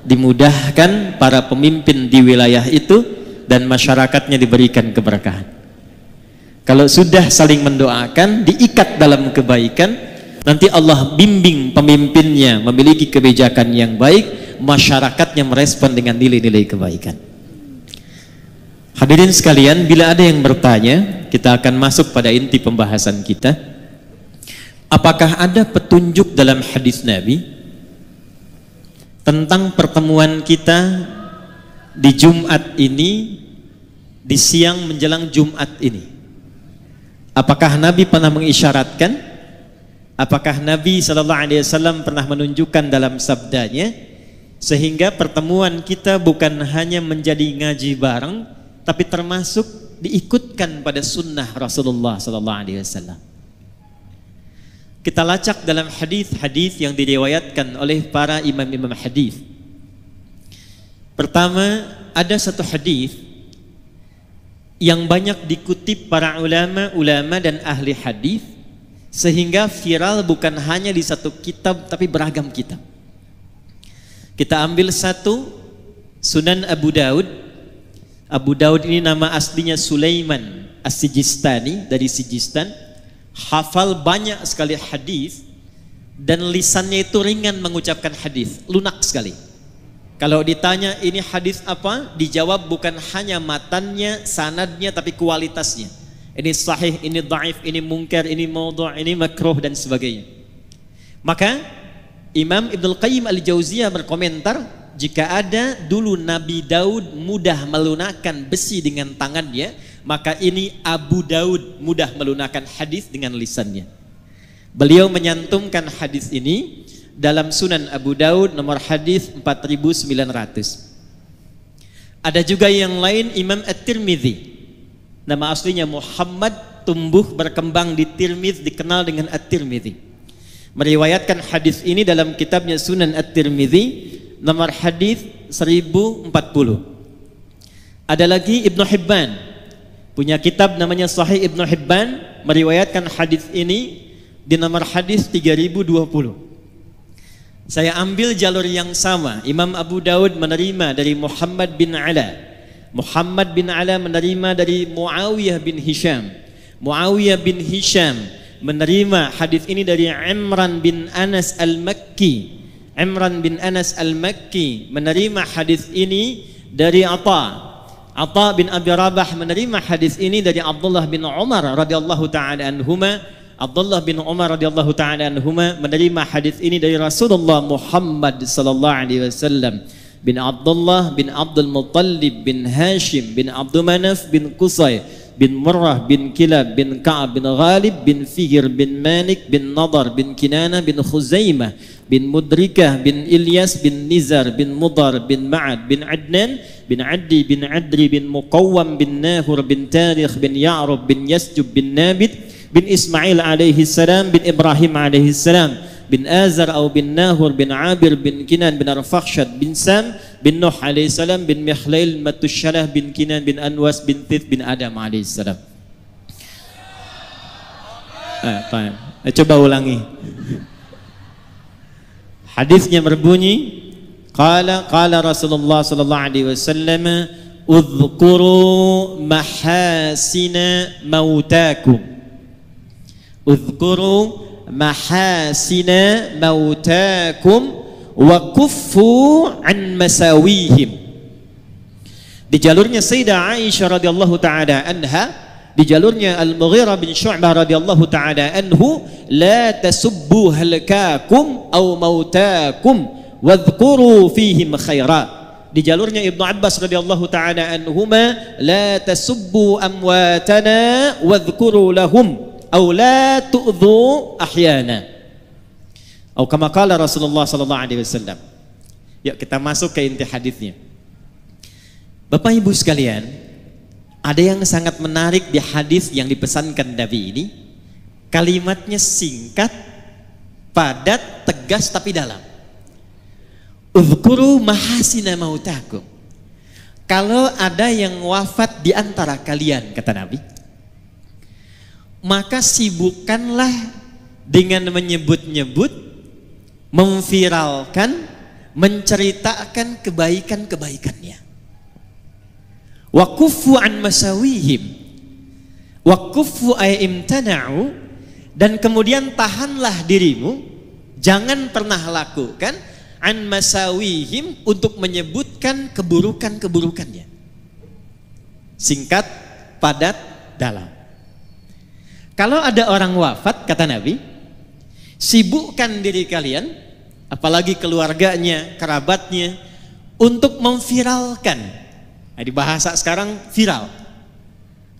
dimudahkan para pemimpin di wilayah itu dan masyarakatnya diberikan keberkahan. Kalau sudah saling mendoakan, diikat dalam kebaikan, nanti Allah bimbing pemimpinnya memiliki kebijakan yang baik, masyarakatnya merespon dengan nilai-nilai kebaikan. Hadirin sekalian, bila ada yang bertanya, kita akan masuk pada inti pembahasan kita. Apakah ada petunjuk dalam hadis Nabi tentang pertemuan kita di Jumat ini, di siang menjelang Jumat ini? Apakah Nabi pernah mengisyaratkan? Apakah Nabi SAW pernah menunjukkan dalam sabdanya sehingga pertemuan kita bukan hanya menjadi ngaji bareng, tapi termasuk diikutkan pada sunnah Rasulullah SAW? Kita lacak dalam hadis-hadis yang diriwayatkan oleh para imam-imam hadis. Pertama, ada satu hadis yang banyak dikutip para ulama dan ahli hadis sehingga viral bukan hanya di satu kitab tapi beragam kitab. Kita ambil satu, Sunan Abu Daud. Abu Daud ini nama aslinya Sulaiman As-Sijistani, dari Sijistan. Hafal banyak sekali hadis dan lisannya itu ringan mengucapkan hadis, lunak sekali. Kalau ditanya ini hadis apa, dijawab bukan hanya matannya, sanadnya, tapi kualitasnya. Ini sahih, ini dhaif, ini munkar, ini maudhu', ini makruh dan sebagainya. Maka Imam Ibnul Qayyim Al-Jauziyah berkomentar, jika ada dulu Nabi Daud mudah melunakkan besi dengan tangannya, maka ini Abu Daud mudah melunakkan hadis dengan lisannya. Beliau menyantumkan hadis ini dalam Sunan Abu Daud nomor hadis 4900. Ada juga yang lain, Imam At-Tirmidzi. Nama aslinya Muhammad, tumbuh berkembang di Tirmidz, dikenal dengan At-Tirmidzi. Meriwayatkan hadis ini dalam kitabnya Sunan At-Tirmidzi nomor hadis 1040. Ada lagi Ibnu Hibban, punya kitab namanya Sahih Ibnu Hibban, meriwayatkan hadis ini di nomor hadis 3020. Saya ambil jalur yang sama. Imam Abu Daud menerima dari Muhammad bin Ala. Muhammad bin Ala menerima dari Muawiyah bin Hisham. Muawiyah bin Hisham menerima hadis ini dari Imran bin Anas Al-Makki. Imran bin Anas Al-Makki menerima hadis ini dari Atha. Atha bin Abi Rabah menerima hadis ini dari Abdullah bin Umar radhiyallahu taala anhuma. Abdullah bin Umar radhiyallahu taala anhuma menerima hadis ini dari Rasulullah Muhammad sallallahu alaihi wasallam. Bin Abdullah bin Abdul Muttalib bin Hashim bin Abdul Manaf bin Qusay bin Murrah bin Kilab bin Ka'ab bin Ghalib bin Fihr bin Malik bin Nadar bin Kinana bin Khuzaimah bin Mudrikah bin Ilyas bin Nizar bin Mudar bin Ma'ad bin Adnan bin Addi bin Adri bin Muqawwam bin Nahur bin Tarikh bin Ya'rub bin Yasjub bin Nabit bin Ismail alaihi salam bin Ibrahim alaihi salam bin Azar atau bin Nahur bin Abir bin Kinan bin Arfakhshad bin Sam bin Nuh alaihi salam bin Mikhlail Matushalah bin Kinan bin Anwas bin Tith bin Adam alaihi salam. Coba ulangi. Hadisnya berbunyi, qala Rasulullah sallallahu alaihi wasallam, udhkuru mahasina mautakum. Udhkuru mahasina mautakum wa kuffu an masawihim. Di jalurnya Sayyidah Aisyah radhiyallahu taala anha, di jalurnya Al-Mughirah bin Syu'bah radhiyallahu taala anhu, la tasubbu halakakum aw mautakum wadhkuru fihim khaira. Di jalurnya Ibnu Abbas radhiyallahu taala anhuma, la tasubbu amwatana wadhkuru lahum aw la tu'dhu ahyana. Atau kama qala Rasulullah sallallahu alaihi wasallam. Yuk kita masuk ke inti hadisnya. Bapak Ibu sekalian, ada yang sangat menarik di hadis yang dipesankan Nabi ini. Kalimatnya singkat, padat, tegas tapi dalam. Uzkuru mahasina mautakum. Kalau ada yang wafat di antara kalian, kata Nabi, maka sibukkanlah dengan menyebut-nyebut, memviralkan, menceritakan kebaikan-kebaikannya. Wa kuffu an masawihim. Wa kuffu ay imtana'u, dan kemudian tahanlah dirimu, jangan pernah lakukan an masawihim, untuk menyebutkan keburukan-keburukannya. Singkat, padat, dalam. Kalau ada orang wafat, kata Nabi, sibukkan diri kalian, apalagi keluarganya, kerabatnya, untuk memviralkan. Nah, di bahasa sekarang viral.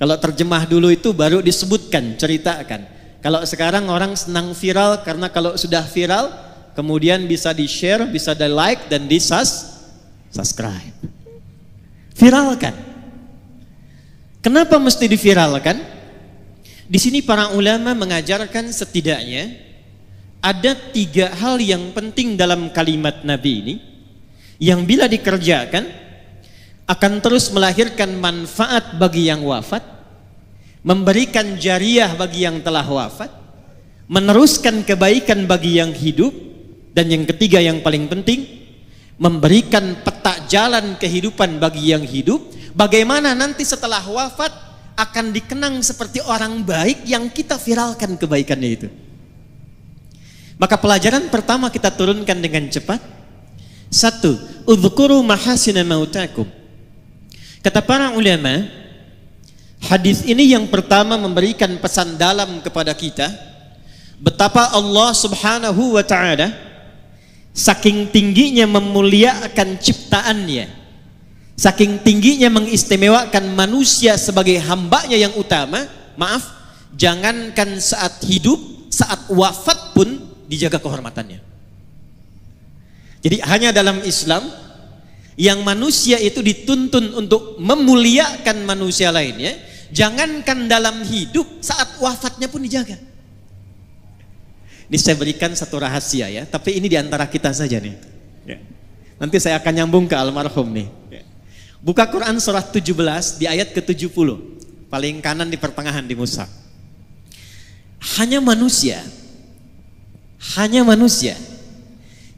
Kalau terjemah dulu itu baru disebutkan, ceritakan. Kalau sekarang orang senang viral, karena kalau sudah viral kemudian bisa di-share, bisa di-like, dan di-subscribe. Viralkan. Kenapa mesti diviralkan? Di sini para ulama mengajarkan setidaknya ada 3 hal yang penting dalam kalimat Nabi ini, yang bila dikerjakan akan terus melahirkan manfaat bagi yang wafat, memberikan jariah bagi yang telah wafat, meneruskan kebaikan bagi yang hidup, dan yang ketiga yang paling penting, memberikan peta jalan kehidupan bagi yang hidup, bagaimana nanti setelah wafat akan dikenang seperti orang baik yang kita viralkan kebaikannya itu. Maka pelajaran pertama kita turunkan dengan cepat. 1. Udhkuru mahasina mautakum. Kata para ulama, hadis ini yang pertama memberikan pesan dalam kepada kita, betapa Allah Subhanahu wa ta'ala saking tingginya memuliakan ciptaannya, saking tingginya mengistimewakan manusia sebagai hambanya yang utama. Maaf, jangankan saat hidup, saat wafat pun dijaga kehormatannya. Jadi hanya dalam Islam yang manusia itu dituntun untuk memuliakan manusia lainnya, jangankan dalam hidup, saat wafatnya pun dijaga. Ini saya berikan satu rahasia ya, tapi ini diantara kita saja nih. Nanti saya akan nyambung ke almarhum nih. Buka Quran surah 17 di ayat ke-70, paling kanan di pertengahan di mushaf. Hanya manusia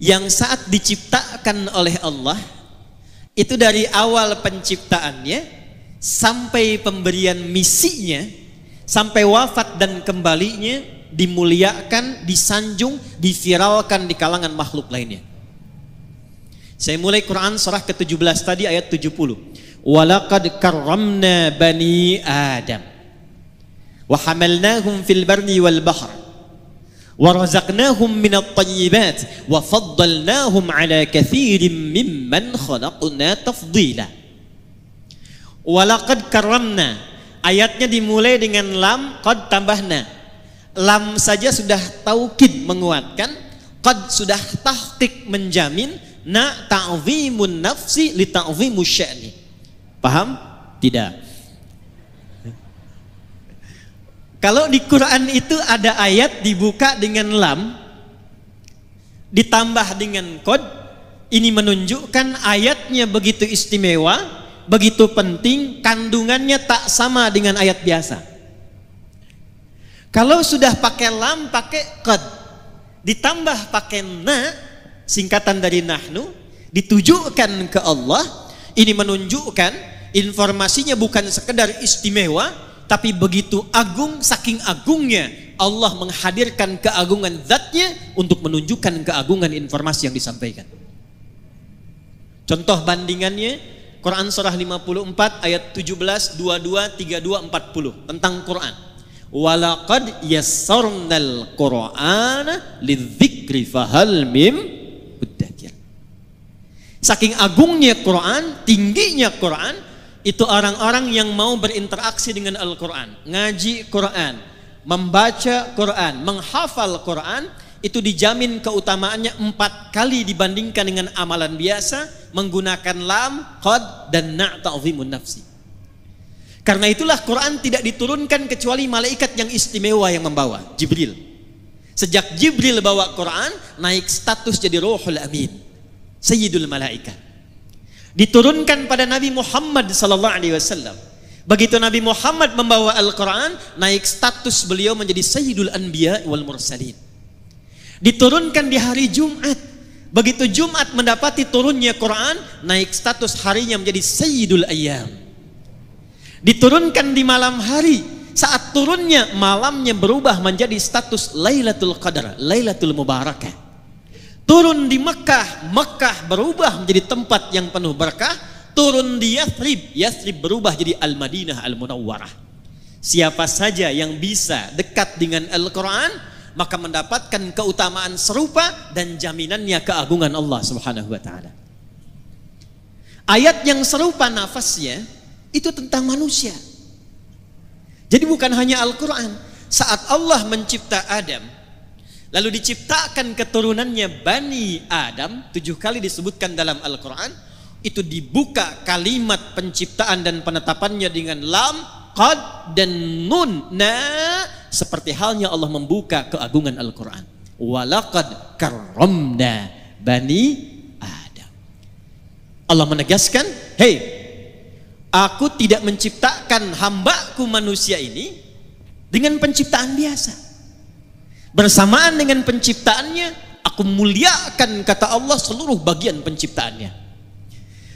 yang saat diciptakan oleh Allah itu dari awal penciptaannya sampai pemberian misinya, sampai wafat dan kembalinya, dimuliakan, disanjung, diviralkan di kalangan makhluk lainnya. Saya mulai Quran surah ke-17 tadi ayat 70. Walaqad karramna bani Adam wa hamalnahum fil barri wal bahr wa razaqnahum minat thayyibat wa faddalnahum ala katsirin mimman khalaqna tafdila. Walaqad karramna, ayatnya dimulai dengan lam, qad tambahna. Lam saja sudah taukid menguatkan, qad sudah tahqiq menjamin, na ta'zimun nafsi li ta'zimu sya'ni. Paham? Tidak. Kalau di Quran itu ada ayat dibuka dengan lam ditambah dengan qad, ini menunjukkan ayatnya begitu istimewa, begitu penting, kandungannya tak sama dengan ayat biasa. Kalau sudah pakai lam, pakai qad, ditambah pakai na, singkatan dari nahnu, ditujukan ke Allah, ini menunjukkan informasinya bukan sekedar istimewa, tapi begitu agung, saking agungnya Allah menghadirkan keagungan zatnya untuk menunjukkan keagungan informasi yang disampaikan. Contoh bandingannya Quran surah 54 ayat 17, 22, 32, 40 tentang Quran. Walaqad yassarnal Qur'ana lidzikri fahal mim. Saking agungnya Quran, tingginya Quran, itu orang-orang yang mau berinteraksi dengan Al-Quran, ngaji Quran, membaca Quran, menghafal Quran, itu dijamin keutamaannya 4 kali dibandingkan dengan amalan biasa menggunakan lam, qad, dan na' ta'zimun nafsi. Karena itulah Quran tidak diturunkan kecuali malaikat yang istimewa yang membawa, Jibril. Sejak Jibril bawa Quran, naik status jadi Ruhul Amin, Sayyidul Malaikat. Diturunkan pada Nabi Muhammad sallallahu alaihi wasallam. Begitu Nabi Muhammad membawa Al-Quran, naik status beliau menjadi Sayyidul Anbiya wal Mursalin. Diturunkan di hari Jumat, Begitu Jumat mendapati turunnya Quran, naik status harinya menjadi Sayyidul Ayyam. Diturunkan di malam hari, saat turunnya malamnya berubah menjadi status Lailatul Qadar, Lailatul Mubarakah. Turun di Mekah, Mekah berubah menjadi tempat yang penuh berkah. Turun di Yathrib, Yathrib berubah jadi Al-Madinah Al-Munawwarah. Siapa saja yang bisa dekat dengan Al-Quran, maka mendapatkan keutamaan serupa dan jaminannya keagungan Allah Subhanahu wa taala. Ayat yang serupa nafasnya itu tentang manusia. Jadi bukan hanya Al-Quran. Saat Allah mencipta Adam, lalu diciptakan keturunannya Bani Adam, 7 kali disebutkan dalam Al-Quran. Itu dibuka kalimat penciptaan dan penetapannya dengan lam, qad, dan nun. Nah, seperti halnya Allah membuka keagungan Al-Quran. Walaqad karramna Bani Adam. Allah menegaskan, hei, aku tidak menciptakan hambaku manusia ini dengan penciptaan biasa. Bersamaan dengan penciptaannya, aku muliakan, kata Allah, seluruh bagian penciptaannya.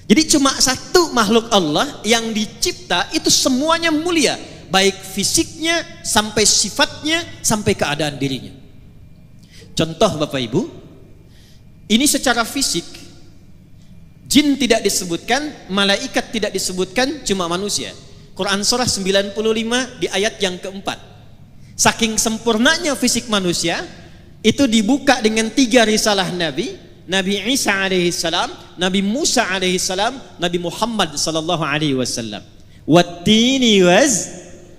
Jadi cuma satu makhluk Allah yang dicipta itu semuanya mulia, baik fisiknya sampai sifatnya sampai keadaan dirinya. Contoh Bapak Ibu, ini secara fisik, jin tidak disebutkan, malaikat tidak disebutkan, cuma manusia. Quran surah 95 di ayat yang keempat. Saking sempurnanya fisik manusia, itu dibuka dengan 3 risalah Nabi. Nabi Isa alaihissalam, Nabi Musa alaihissalam, Nabi Muhammad sallallahu alaihi wasallam. Wattini waz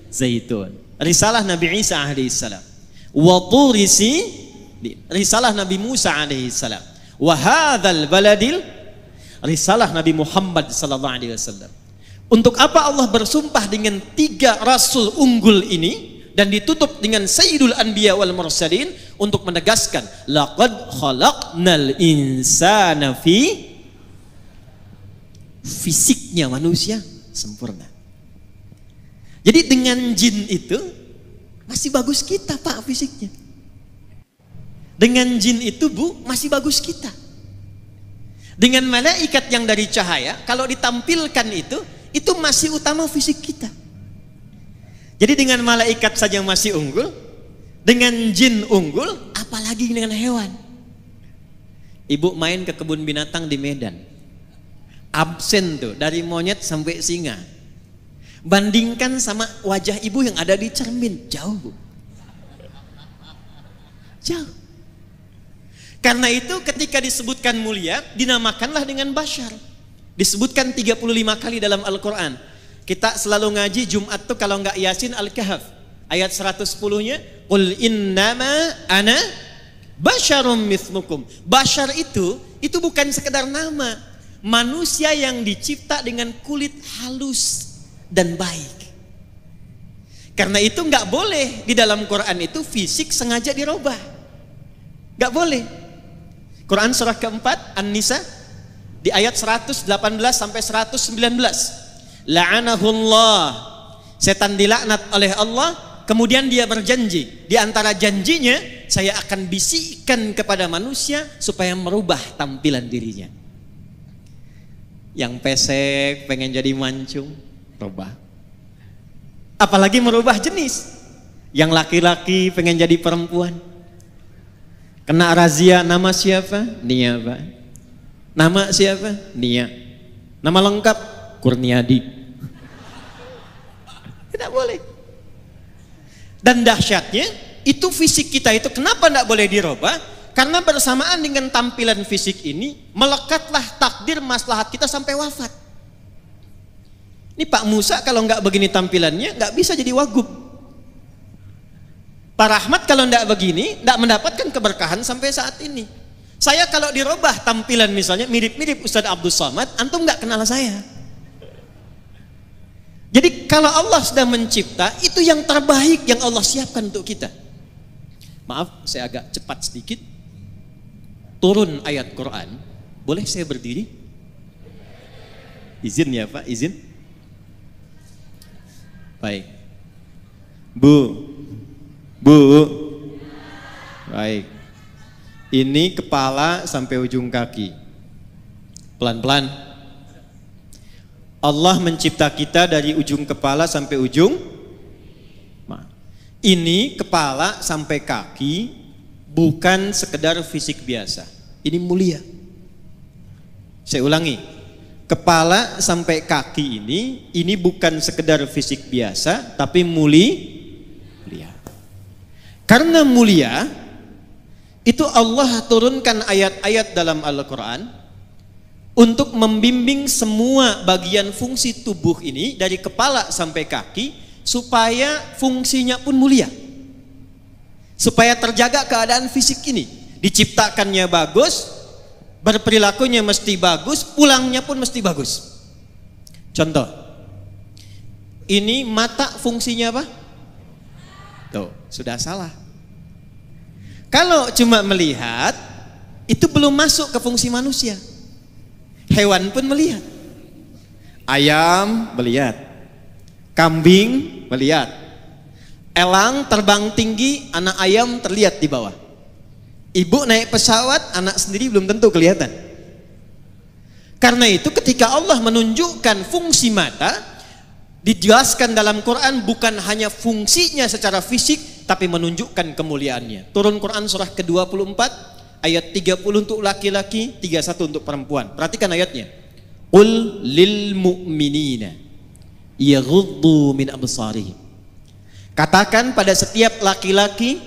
zaitun, risalah Nabi Isa alaihissalam. Wa turisi, risalah Nabi Musa alaihissalam. Wa hadzal baladil, risalah Nabi Muhammad sallallahu alaihi wasallam. Untuk apa Allah bersumpah dengan 3 rasul unggul ini dan ditutup dengan Sayyidul Anbiya wal Mursalin? Untuk menegaskan laqad khalaqnal insana fi, fisiknya manusia sempurna. Jadi dengan jin itu masih bagus kita Pak fisiknya. Dengan jin itu Bu masih bagus kita. Dengan malaikat yang dari cahaya, kalau ditampilkan itu masih utama fisik kita. Jadi dengan malaikat saja masih unggul, dengan jin unggul, apalagi dengan hewan. Ibu main ke kebun binatang di Medan, absen tuh dari monyet sampai singa. Bandingkan sama wajah ibu yang ada di cermin, jauh Bu, jauh. Karena itu ketika disebutkan mulia, dinamakanlah dengan bashar. Disebutkan 35 kali dalam Al-Quran. Kita selalu ngaji Jumat tuh kalau nggak Yasin Al-Kahf ayat 110-nya, qul innama ana basyarum mithlukum. Bashar itu bukan sekedar nama, manusia yang dicipta dengan kulit halus dan baik. Karena itu nggak boleh di dalam Quran itu fisik sengaja dirubah, nggak boleh. Quran surah keempat An-Nisa di ayat 118 sampai 119. La'anahullah, setan dilaknat oleh Allah. Kemudian dia berjanji, di antara janjinya, saya akan bisikkan kepada manusia supaya merubah tampilan dirinya. Yang pesek pengen jadi mancung, rubah. Apalagi merubah jenis. Yang laki-laki pengen jadi perempuan, kena razia, nama siapa? Nia Pak. Nama siapa? Nia. Nama lengkap Kurniadi. Tidak boleh. Dan dahsyatnya itu fisik kita itu kenapa tidak boleh dirubah? Karena bersamaan dengan tampilan fisik ini melekatlah takdir maslahat kita sampai wafat. Ini Pak Musa kalau nggak begini tampilannya nggak bisa jadi wagub. Pak Rahmat kalau nggak begini nggak mendapatkan keberkahan sampai saat ini. Saya kalau dirubah tampilan misalnya mirip-mirip Ustadz Abdul Somad, antum nggak kenal saya. Jadi kalau Allah sudah mencipta, itu yang terbaik yang Allah siapkan untuk kita. Maaf, saya agak cepat sedikit. Turun ayat Quran. Boleh saya berdiri? Izin ya Pak, izin. Baik. Bu. Baik. Ini kepala sampai ujung kaki. Pelan-pelan. Allah mencipta kita dari ujung kepala sampai ujung. Ini kepala sampai kaki bukan sekedar fisik biasa. Ini mulia. Saya ulangi. Kepala sampai kaki ini bukan sekedar fisik biasa, tapi mulia. Karena mulia, itu Allah turunkan ayat-ayat dalam Al-Quran untuk membimbing semua bagian fungsi tubuh ini dari kepala sampai kaki supaya fungsinya pun mulia, supaya terjaga keadaan fisik ini, diciptakannya bagus, berperilakunya mesti bagus, pulangnya pun mesti bagus. Contoh, ini mata fungsinya apa? Tuh, sudah salah. Kalau cuma melihat, itu belum masuk ke fungsi manusia. Hewan pun melihat. Ayam melihat, kambing melihat, elang terbang tinggi, anak ayam terlihat di bawah. Ibu naik pesawat, anak sendiri belum tentu kelihatan. Karena itu ketika Allah menunjukkan fungsi mata, dijelaskan dalam Quran bukan hanya fungsinya secara fisik, tapi menunjukkan kemuliaannya. Turun Quran surah ke-24 ayat 30 untuk laki-laki, 31 untuk perempuan. Perhatikan ayatnya. Qul lil mu'minina yaghuddu min absarihim. Katakan pada setiap laki-laki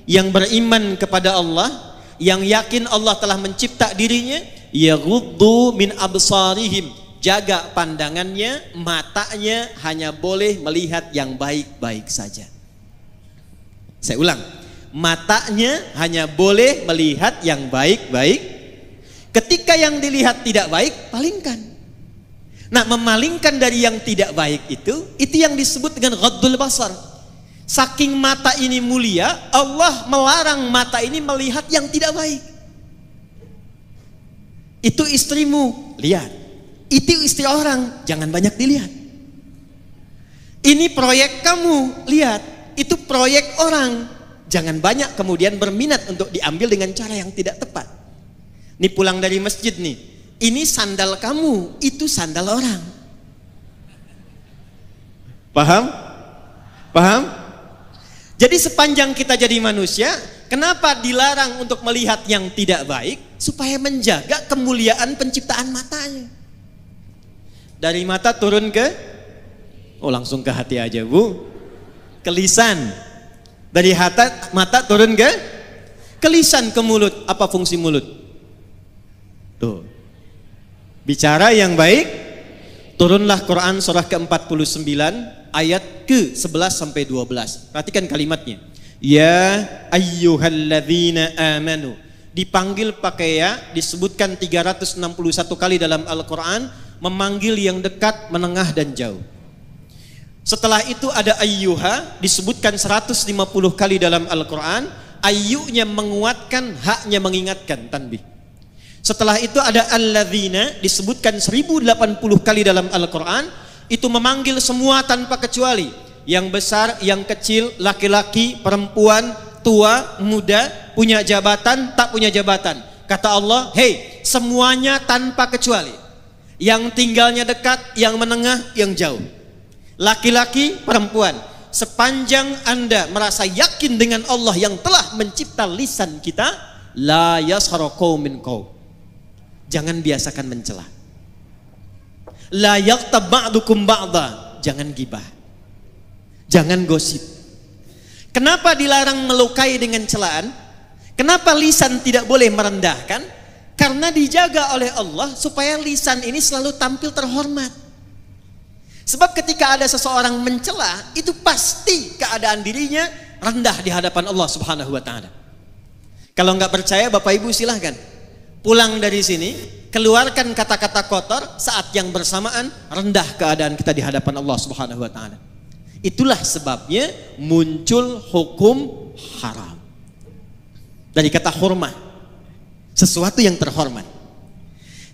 yang beriman kepada Allah, yang yakin Allah telah mencipta dirinya, yaghuddu min absarihim, jaga pandangannya, matanya hanya boleh melihat yang baik-baik saja. Saya ulang, matanya hanya boleh melihat yang baik-baik. Ketika yang dilihat tidak baik, palingkan. Nah, memalingkan dari yang tidak baik itu yang disebut dengan ghaddul basar. Saking mata ini mulia, Allah melarang mata ini melihat yang tidak baik. Itu istrimu, lihat. Itu istri orang, jangan banyak dilihat. Ini proyek kamu, lihat. Itu proyek orang, jangan banyak kemudian berminat untuk diambil dengan cara yang tidak tepat. Ini pulang dari masjid nih, ini sandal kamu, itu sandal orang. Paham? Paham? Jadi sepanjang kita jadi manusia, kenapa dilarang untuk melihat yang tidak baik? Supaya menjaga kemuliaan penciptaan matanya. Dari mata turun ke, langsung ke hati aja bu, ke lisan. Dari mata turun ke lisan, ke mulut. Apa fungsi mulut? Tuh, bicara yang baik. Turunlah Quran surah ke-49 ayat ke-11 sampai 12. Perhatikan kalimatnya. Ya ayyuhalladzina amanu. Dipanggil pakai ya, disebutkan 361 kali dalam Al-Quran, memanggil yang dekat, menengah dan jauh. Setelah itu ada ayyuha, disebutkan 150 kali dalam Al-Quran. Ayyunya menguatkan, haknya mengingatkan, tanbih. Setelah itu ada alladzina, disebutkan 1080 kali dalam Al-Quran. Itu memanggil semua tanpa kecuali, yang besar, yang kecil, laki-laki, perempuan, tua, muda, punya jabatan, tak punya jabatan. Kata Allah, hei, semuanya tanpa kecuali. Yang tinggalnya dekat, yang menengah, yang jauh. Laki-laki, perempuan, sepanjang Anda merasa yakin dengan Allah yang telah mencipta lisan kita, la yasharu qaumin qaum. Jangan biasakan mencela. La yaghtab ba'dukum ba'dha, jangan gibah. Jangan gosip. Kenapa dilarang melukai dengan celaan? Kenapa lisan tidak boleh merendahkan? Karena dijaga oleh Allah supaya lisan ini selalu tampil terhormat. Sebab ketika ada seseorang mencela, itu pasti keadaan dirinya rendah di hadapan Allah Subhanahu wa taala. Kalau nggak percaya, Bapak Ibu silahkan pulang dari sini, keluarkan kata-kata kotor, saat yang bersamaan rendah keadaan kita di hadapan Allah Subhanahu wa taala. Itulah sebabnya muncul hukum haram. Dari kata hurmah, sesuatu yang terhormat.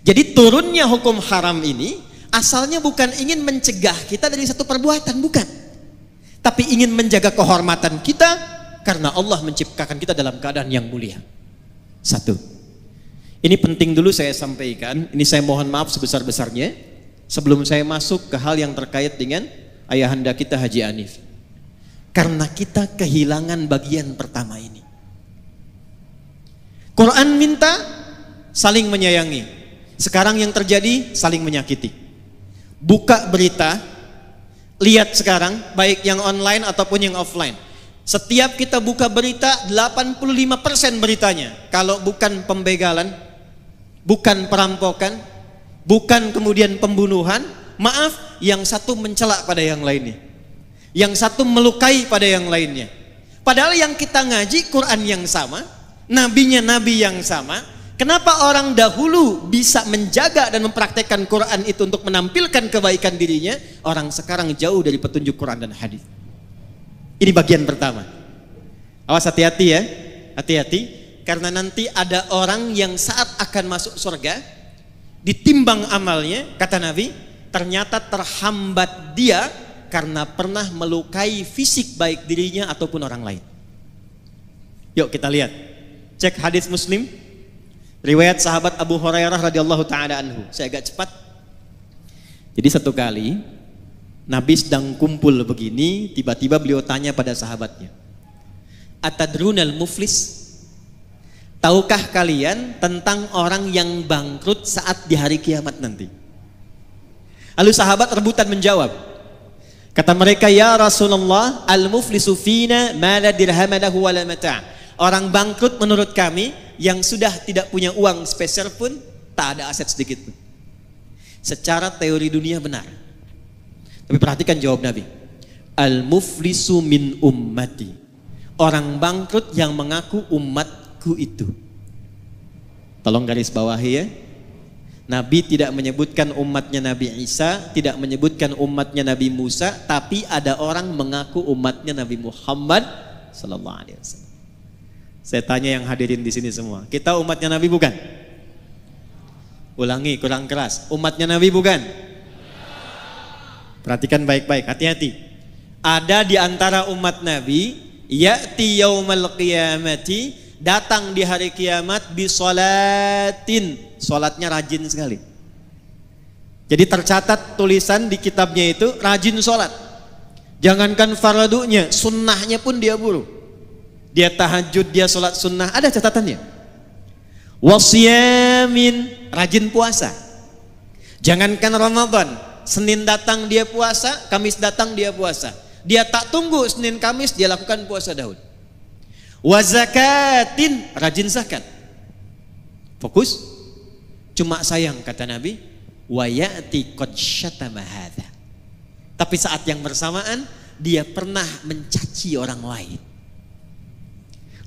Jadi turunnya hukum haram ini asalnya bukan ingin mencegah kita dari satu perbuatan, bukan. Tapi ingin menjaga kehormatan kita, karena Allah menciptakan kita dalam keadaan yang mulia. Satu. Ini penting dulu saya sampaikan, ini saya mohon maaf sebesar-besarnya sebelum saya masuk ke hal yang terkait dengan ayahanda kita Haji Hanif. Karena kita kehilangan bagian pertama ini. Quran minta saling menyayangi. Sekarang yang terjadi saling menyakiti. Buka berita, lihat sekarang baik yang online ataupun yang offline. Setiap kita buka berita 85% beritanya kalau bukan pembegalan, bukan perampokan, bukan kemudian pembunuhan, maaf, yang satu mencela pada yang lainnya, yang satu melukai pada yang lainnya. Padahal yang kita ngaji Quran yang sama, nabinya nabi yang sama. Kenapa orang dahulu bisa menjaga dan mempraktekkan Quran itu untuk menampilkan kebaikan dirinya, orang sekarang jauh dari petunjuk Quran dan hadis. Ini bagian pertama. Awas, hati-hati ya, hati-hati, karena nanti ada orang yang saat akan masuk surga ditimbang amalnya, kata Nabi, ternyata terhambat dia karena pernah melukai fisik baik dirinya ataupun orang lain. Yuk kita lihat, cek hadis Muslim, riwayat sahabat Abu Hurairah radhiyallahu taala anhu. Saya agak cepat. Jadi satu kali Nabi sedang kumpul begini, tiba-tiba beliau tanya pada sahabatnya, atadrunal muflis? Tahukah kalian tentang orang yang bangkrut saat di hari kiamat nanti? Lalu sahabat rebutan menjawab. Kata mereka, ya Rasulullah, al-muflisu fina ma la dirham lahu wa la mata'. Orang bangkrut menurut kami yang sudah tidak punya uang sepeser pun, tak ada aset sedikit pun. Secara teori dunia benar. Tapi perhatikan jawab Nabi. Al-muflisu min ummati. Orang bangkrut yang mengaku umatku itu. Tolong garis bawahi ya. Nabi tidak menyebutkan umatnya Nabi Isa, tidak menyebutkan umatnya Nabi Musa, tapi ada orang mengaku umatnya Nabi Muhammad sallallahu alaihi wasallam. Saya tanya yang hadirin di sini semua, kita umatnya Nabi bukan? Ulangi, kurang keras. Umatnya Nabi bukan? Perhatikan baik-baik, hati-hati. Ada di antara umat Nabi, ya'ti yaumal qiyamati, datang di hari kiamat bisolatin, solatnya rajin sekali. Jadi tercatat tulisan di kitabnya itu rajin solat. Jangankan fardunya, sunnahnya pun dia buru. Dia tahajud, dia solat sunnah, ada catatannya. Wasyamin, rajin puasa. Jangankan Ramadan, Senin datang dia puasa, Kamis datang dia puasa. Dia tak tunggu Senin Kamis, dia lakukan puasa dahulu. Wazakatin, rajin zakat. Fokus. Cuma sayang kata Nabi, wa ya'ti qad syatama hadza. Tapi saat yang bersamaan dia pernah mencaci orang lain.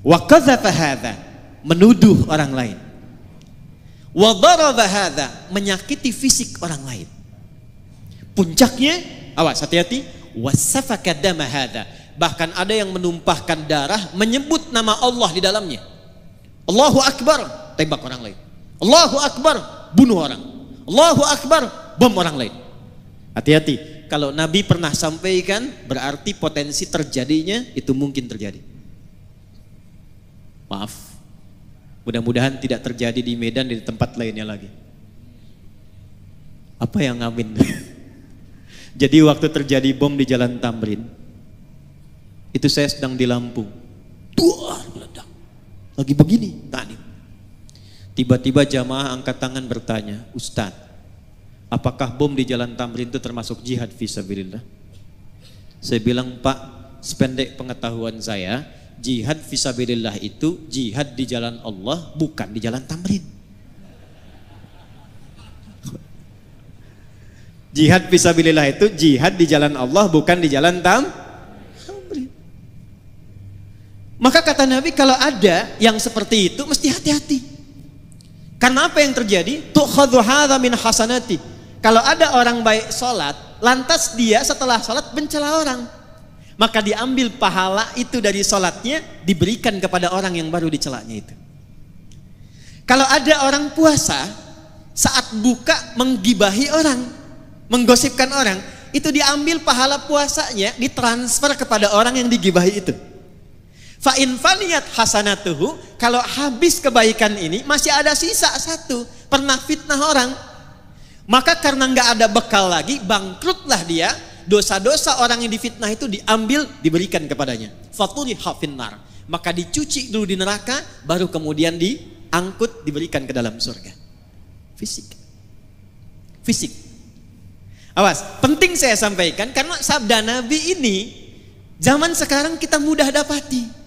Wa qadzafa hadza, menuduh orang lain. Wa daraba hadza, menyakiti fisik orang lain. Puncaknya, awas hati-hati, wasafaka dama hadza, bahkan ada yang menumpahkan darah, menyebut nama Allah di dalamnya. Allahu Akbar, tembak orang lain. Allahu Akbar, bunuh orang. Allahu Akbar, bom orang lain. Hati-hati, kalau Nabi pernah sampaikan, berarti potensi terjadinya itu mungkin terjadi. Maaf, mudah-mudahan tidak terjadi di Medan, di tempat lainnya lagi. Apa yang amin? Jadi waktu terjadi bom di Jalan Tamrin, itu saya sedang di Lampung. Duar meledak. Lagi begini tadi. Tiba-tiba jamaah angkat tangan bertanya, Ustadz, apakah bom di Jalan Tamrin itu termasuk jihad fisabilillah? Saya bilang, Pak, sependek pengetahuan saya, jihad fisabilillah itu jihad di jalan Allah, bukan di Jalan Tamrin. Jihad fisabilillah itu jihad di jalan Allah, bukan di jalan Tamrin. Maka kata Nabi, kalau ada yang seperti itu mesti hati-hati. Karena apa yang terjadi? Tu'khadhu hadza min hasanati. Kalau ada orang baik salat, lantas dia setelah salat mencela orang, maka diambil pahala itu dari salatnya, diberikan kepada orang yang baru dicelanya itu. Kalau ada orang puasa, saat buka menggibahi orang, menggosipkan orang, itu diambil pahala puasanya, ditransfer kepada orang yang digibahi itu. Fa in faniyat hasanatuhu, kalau habis kebaikan ini masih ada sisa satu, pernah fitnah orang, maka karena nggak ada bekal lagi, bangkrutlah dia. Dosa-dosa orang yang difitnah itu diambil, diberikan kepadanya. Faturiha finnar, maka dicuci dulu di neraka, baru kemudian diangkut, diberikan ke dalam surga. Fisik. Awas, penting saya sampaikan karena sabda Nabi ini zaman sekarang kita mudah dapati.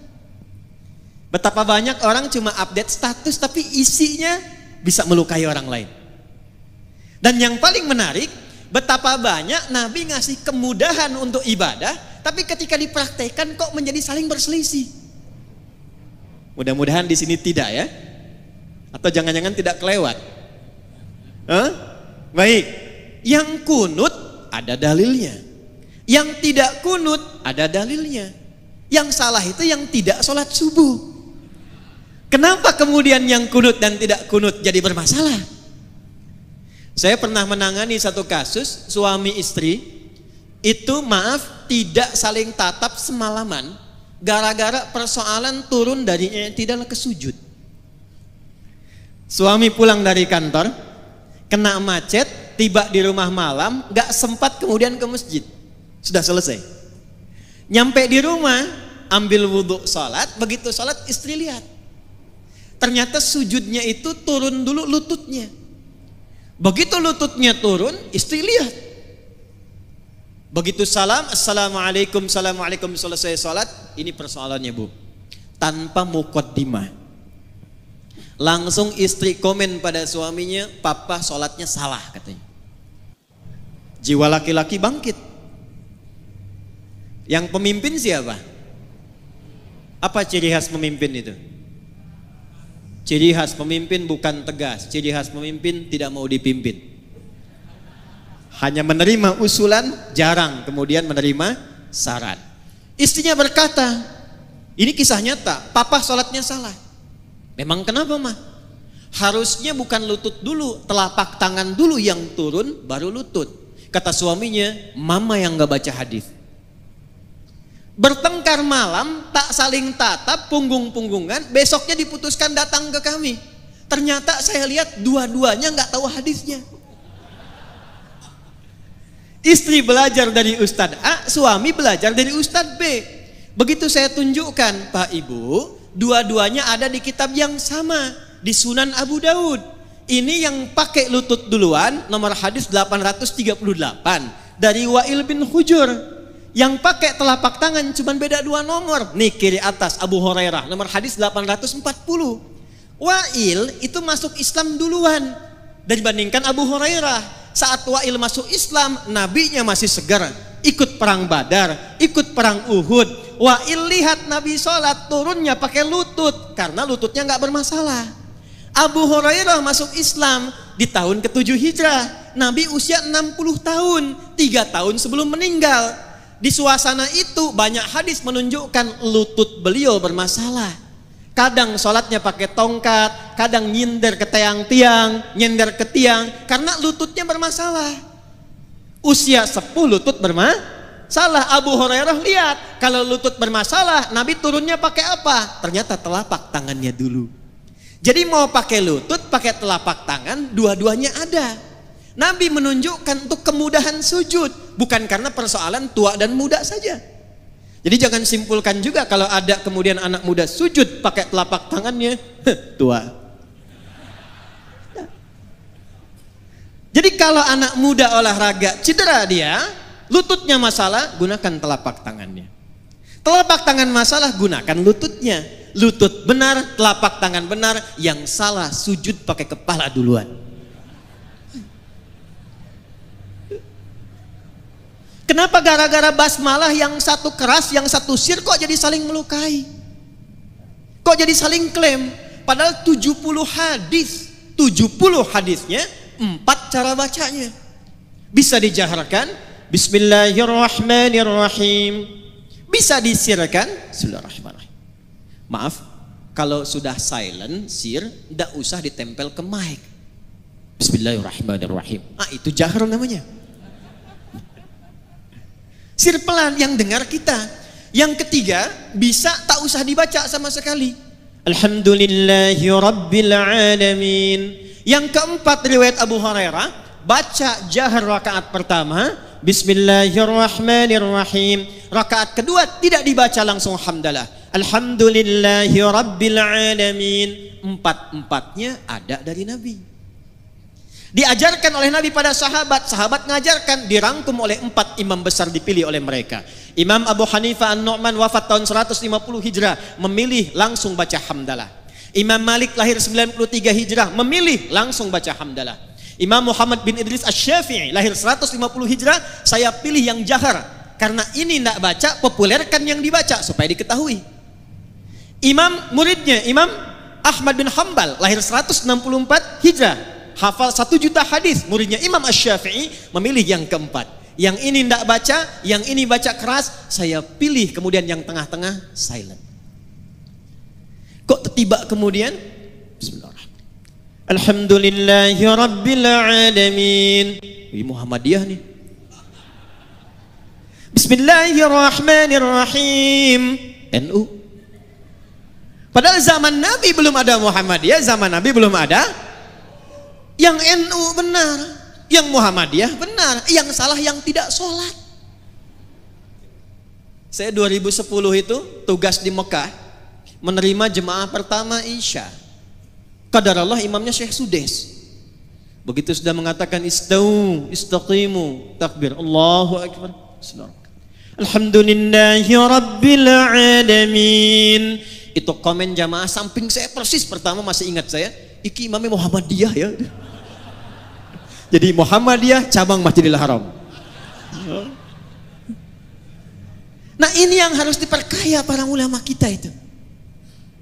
Betapa banyak orang cuma update status tapi isinya bisa melukai orang lain. Dan yang paling menarik, betapa banyak Nabi ngasih kemudahan untuk ibadah, tapi ketika dipraktekkan kok menjadi saling berselisih. Mudah-mudahan di sini tidak ya, atau jangan-jangan tidak kelewat. Baik, yang kunut ada dalilnya, yang tidak kunut ada dalilnya. Yang salah itu yang tidak sholat subuh. Kenapa kemudian yang kunut dan tidak kunut jadi bermasalah? Saya pernah menangani satu kasus suami istri itu tidak saling tatap semalaman gara-gara persoalan turun dari i'tidal ke sujud. Suami pulang dari kantor, kena macet, tiba di rumah malam, gak sempat kemudian ke masjid. Sudah selesai. Nyampe di rumah, ambil wudhu sholat, begitu sholat istri lihat. Ternyata sujudnya itu turun dulu lututnya. Begitu lututnya turun, istri lihat. Begitu salam, assalamualaikum, assalamualaikum, selesai sholat, ini persoalannya bu. Tanpa muqaddimah. Langsung istri komen pada suaminya, papa sholatnya salah katanya. Jiwa laki-laki bangkit. Yang pemimpin siapa? Apa ciri khas pemimpin itu? Ciri khas pemimpin bukan tegas, ciri khas pemimpin tidak mau dipimpin. Hanya menerima usulan, jarang kemudian menerima saran. Istrinya berkata, ini kisah nyata, papa sholatnya salah. Memang kenapa mah? Harusnya bukan lutut dulu, telapak tangan dulu yang turun, baru lutut. Kata suaminya, mama yang gak baca hadis. Bertengkar malam, tak saling tatap, punggung-punggungan, besoknya diputuskan datang ke kami. Ternyata saya lihat dua-duanya gak tahu hadisnya. Istri belajar dari Ustadz A, suami belajar dari Ustadz B. Begitu saya tunjukkan, Pak Ibu, dua-duanya ada di kitab yang sama, di Sunan Abu Daud. Ini yang pakai lutut duluan, nomor hadis 838 dari Wa'il bin Hujur. Yang pakai telapak tangan cuma beda 2 nomor. Nih kiri atas Abu Hurairah, nomor hadis 840. Wa'il itu masuk Islam duluan dibandingkan Abu Hurairah. Saat Wa'il masuk Islam, nabinya masih segar, ikut perang Badar, ikut perang Uhud. Wa'il lihat Nabi sholat, turunnya pakai lutut karena lututnya nggak bermasalah. Abu Hurairah masuk Islam di tahun ke-7 Hijrah. Nabi usia 60 tahun, 3 tahun sebelum meninggal. Di suasana itu banyak hadis menunjukkan lutut beliau bermasalah. Kadang sholatnya pakai tongkat, kadang nyindir ke tiang-tiang, nyender ke tiang karena lututnya bermasalah. Usia 10 lutut bermasalah. Abu Hurairah lihat kalau lutut bermasalah, Nabi turunnya pakai apa? Ternyata telapak tangannya dulu. Jadi mau pakai lutut, pakai telapak tangan, dua-duanya ada. Nabi menunjukkan untuk kemudahan sujud, bukan karena persoalan tua dan muda saja. Jadi jangan simpulkan juga kalau ada kemudian anak muda sujud pakai telapak tangannya, tua. Jadi kalau anak muda olahraga cedera dia, lututnya masalah, gunakan telapak tangannya. Telapak tangan masalah, gunakan lututnya. Lutut benar, telapak tangan benar, yang salah sujud pakai kepala duluan. Kenapa gara-gara basmalah yang satu keras, yang satu sir kok jadi saling melukai? Kok jadi saling klaim? Padahal 70 hadis, 70 hadisnya 4 cara bacanya. Bisa dijaharkan, Bismillahirrahmanirrahim. Bisa disirkan, Bismillahirrahmanirrahim. Maaf, kalau sudah silent, sir, tidak usah ditempel ke mic. Bismillahirrahmanirrahim. Itu jahar namanya. Sir pelan yang dengar kita. Yang ketiga, bisa tak usah dibaca sama sekali. Alhamdulillahi Rabbil Alamin. Yang keempat, riwayat Abu Hurairah, baca jahar rakaat pertama, Bismillahirrahmanirrahim. Rakaat kedua tidak dibaca langsung hamdalah. Alhamdulillahi Rabbil Alamin. Empat-empatnya ada dari Nabi. Diajarkan oleh Nabi pada sahabat, sahabat ngajarkan, dirangkum oleh 4 imam besar dipilih oleh mereka. Imam Abu Hanifah An-Nu'man wafat tahun 150 Hijrah, memilih langsung baca hamdalah. Imam Malik lahir 93 Hijrah, memilih langsung baca hamdalah. Imam Muhammad bin Idris Asy-Syafi'i lahir 150 Hijrah, saya pilih yang jahar karena ini tidak baca, populerkan yang dibaca supaya diketahui. Imam muridnya Imam Ahmad bin Hanbal lahir 164 Hijrah, hafal 1 juta hadis, muridnya Imam Asy-Syafi'i, memilih yang keempat. Yang ini tidak baca, yang ini baca keras, saya pilih kemudian yang tengah-tengah silent. Kok tiba kemudian Bismillahirrahmanirrahim. Alhamdulillahi Rabbil Alamin. Ini Muhammadiyah nih. Bismillahirrahmanirrahim. NU. Padahal zaman Nabi belum ada Muhammadiyah, zaman Nabi belum ada. Yang NU benar, yang Muhammadiyah benar, yang salah yang tidak sholat. Saya 2010 itu tugas di Mekah, menerima jemaah pertama Isya. Qadarullah imamnya Syekh Sudes. Begitu sudah mengatakan istau, istaqimu, takbir, Allahu Akbar. Alhamdulillahi Rabbil Alamin. Itu komen jamaah samping saya persis, pertama masih ingat saya, iki imamnya Muhammadiyah ya. Jadi Muhammadiyah cabang Masjidil Haram. Nah ini yang harus diperkaya para ulama kita itu.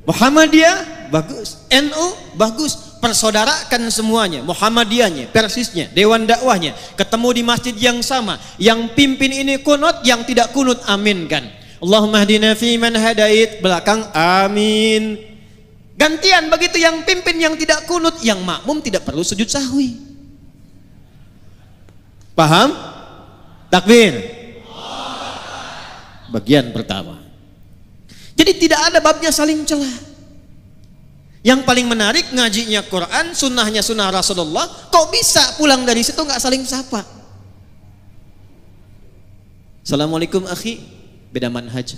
Muhammadiyah bagus, NU bagus, persaudarakan semuanya, Muhammadiyahnya, persisnya, dewan dakwahnya, ketemu di masjid yang sama. Yang pimpin ini kunut, yang tidak kunut aminkan. Allahumma hdina fi man hadait, belakang amin. Gantian begitu, yang pimpin yang tidak kunut, yang makmum tidak perlu sujud sahwi. Paham? Takbir. Bagian pertama. Jadi tidak ada babnya saling celah. Yang paling menarik ngajinya Quran, sunnahnya sunnah Rasulullah. Kok bisa pulang dari situ nggak saling sapa? Assalamualaikum akhi, beda manhaj.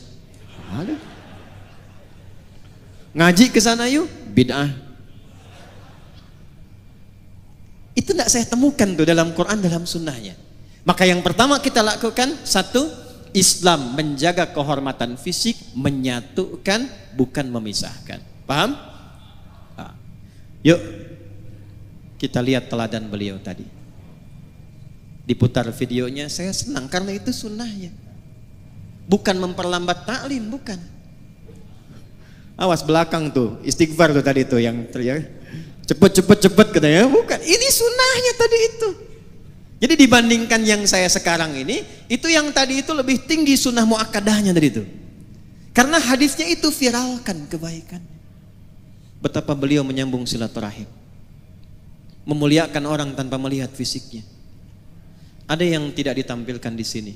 Ngaji ke sana yuk, bid'ah. Itu tidak saya temukan tuh dalam Quran, dalam sunnahnya. Maka yang pertama kita lakukan, satu, Islam menjaga kehormatan fisik, menyatukan, bukan memisahkan. Paham? Nah, yuk kita lihat teladan beliau tadi. Diputar videonya, saya senang karena itu sunnahnya. Bukan memperlambat taklim, bukan. Awas belakang tuh, istighfar tuh tadi tuh yang teriak. Cepet katanya, bukan, ini sunnahnya tadi itu. Jadi dibandingkan yang saya sekarang ini, itu yang tadi itu lebih tinggi sunnah muakkadahnya tadi itu. Karena hadisnya itu viralkan kebaikan. Betapa beliau menyambung silaturahim, memuliakan orang tanpa melihat fisiknya. Ada yang tidak ditampilkan di sini,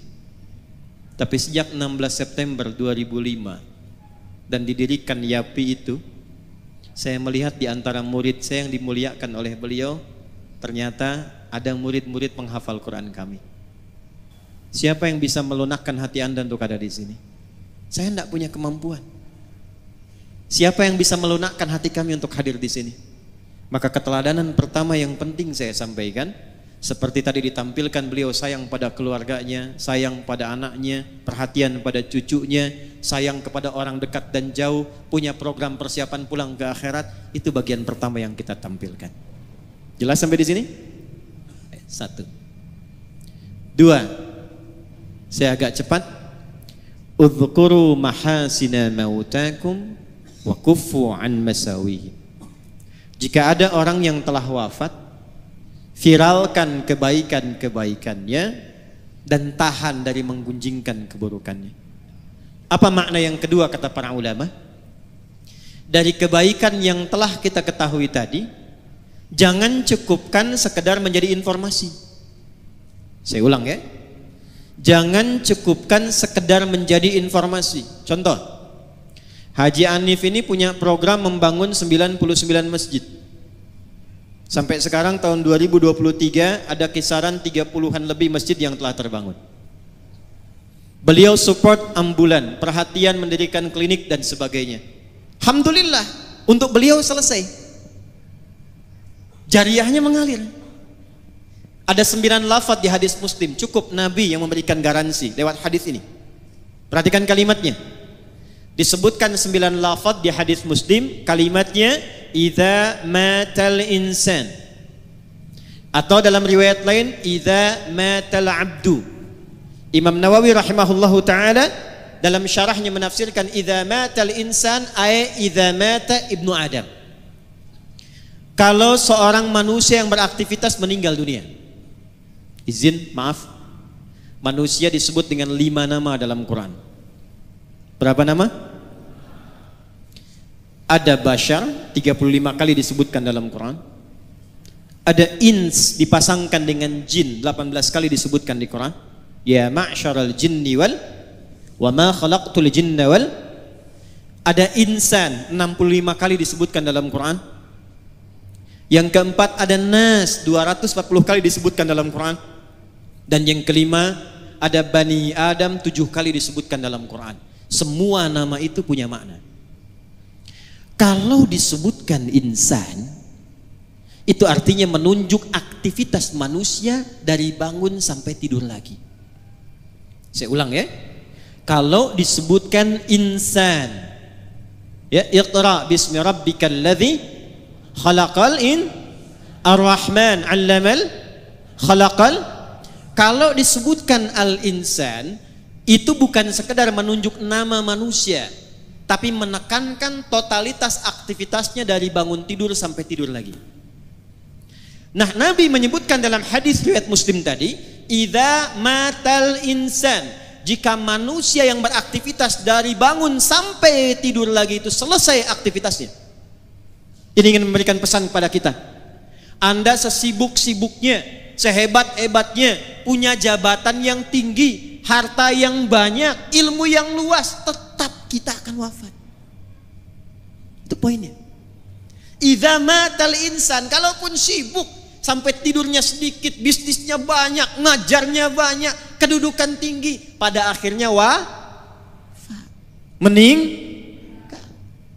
tapi sejak 16 September 2005 dan didirikan YAPI itu, saya melihat di antara murid saya yang dimuliakan oleh beliau, ternyata ada murid-murid penghafal Quran kami. Siapa yang bisa melunakkan hati Anda untuk ada di sini? Saya tidak punya kemampuan. Siapa yang bisa melunakkan hati kami untuk hadir di sini? Maka keteladanan pertama yang penting saya sampaikan, seperti tadi ditampilkan, beliau sayang pada keluarganya, sayang pada anaknya, perhatian pada cucunya, sayang kepada orang dekat dan jauh, punya program persiapan pulang ke akhirat. Itu bagian pertama yang kita tampilkan. Jelas sampai di sini? Satu. Dua, saya agak cepat. Udhkuru mahasina mautakum wa kuffu an masawihi. Jika ada orang yang telah wafat, viralkan kebaikan-kebaikannya dan tahan dari menggunjingkan keburukannya. Apa makna yang kedua kata para ulama? Dari kebaikan yang telah kita ketahui tadi, jangan cukupkan sekedar menjadi informasi. Saya ulang ya. Jangan cukupkan sekedar menjadi informasi. Contoh, Haji Anif ini punya program membangun 99 masjid. Sampai sekarang tahun 2023 ada kisaran 30-an lebih masjid yang telah terbangun. Beliau support ambulan, perhatian mendirikan klinik dan sebagainya. Alhamdulillah, untuk beliau selesai. Jariahnya mengalir. Ada 9 lafaz di hadis Muslim, cukup Nabi yang memberikan garansi lewat hadis ini. Perhatikan kalimatnya. Disebutkan 9 lafaz di hadis Muslim, kalimatnya idza matal insan. Atau dalam riwayat lain idza matal abdu. Imam Nawawi rahimahullahu taala dalam syarahnya menafsirkan idza matal insan ay idza mata ibnu Adam. Kalau seorang manusia yang beraktivitas meninggal dunia. Izin, maaf. Manusia disebut dengan 5 nama dalam Quran. Berapa nama? Ada bashar 35 kali disebutkan dalam Quran. Ada ins dipasangkan dengan jin 18 kali disebutkan di Quran. Ya ma'syaral jinni wal wa ma khalaqtul jinna wal. Ada insan 65 kali disebutkan dalam Quran. Yang keempat ada nas 240 kali disebutkan dalam Quran. Dan yang kelima ada Bani Adam 7 kali disebutkan dalam Quran. Semua nama itu punya makna. Kalau disebutkan insan, itu artinya menunjuk aktivitas manusia dari bangun sampai tidur lagi. Saya ulang ya. Kalau disebutkan insan, ya, iqra bismi rabbikal ladzi khalaqal ar-rahman 'allamal khalaqal. Kalau disebutkan al-insan, itu bukan sekedar menunjuk nama manusia, tapi menekankan totalitas aktivitasnya dari bangun tidur sampai tidur lagi. Nah, Nabi menyebutkan dalam hadis riwayat Muslim tadi, idza matal insan, jika manusia yang beraktivitas dari bangun sampai tidur lagi itu selesai aktivitasnya. Ini ingin memberikan pesan kepada kita. Anda sesibuk-sibuknya, sehebat-hebatnya, punya jabatan yang tinggi, harta yang banyak, ilmu yang luas, tetap kita akan wafat. Itu poinnya. Idza matal insan, kalaupun sibuk sampai tidurnya sedikit, bisnisnya banyak, ngajarnya banyak, kedudukan tinggi, pada akhirnya wafat.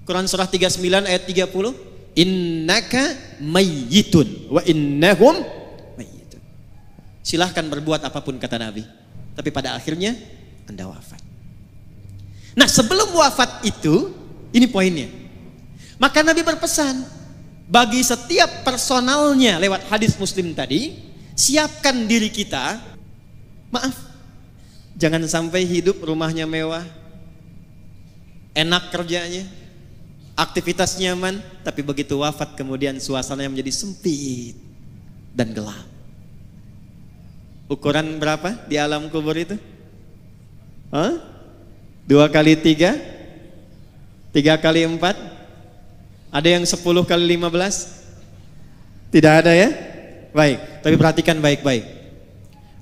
Quran surah 39 ayat 30, innaka mayyitun wa innahum mayyitun. Silahkan berbuat apapun kata Nabi, tapi pada akhirnya Anda wafat. Nah, sebelum wafat itu, ini poinnya. Maka Nabi berpesan bagi setiap personalnya lewat hadis Muslim tadi, siapkan diri kita. Maaf, jangan sampai hidup rumahnya mewah, enak kerjanya, aktivitas nyaman, tapi begitu wafat kemudian suasananya menjadi sempit dan gelap. Ukuran berapa di alam kubur itu? 2 kali 3, 3 kali 4, ada yang 10 kali 15? Tidak ada ya? Baik, tapi perhatikan baik-baik.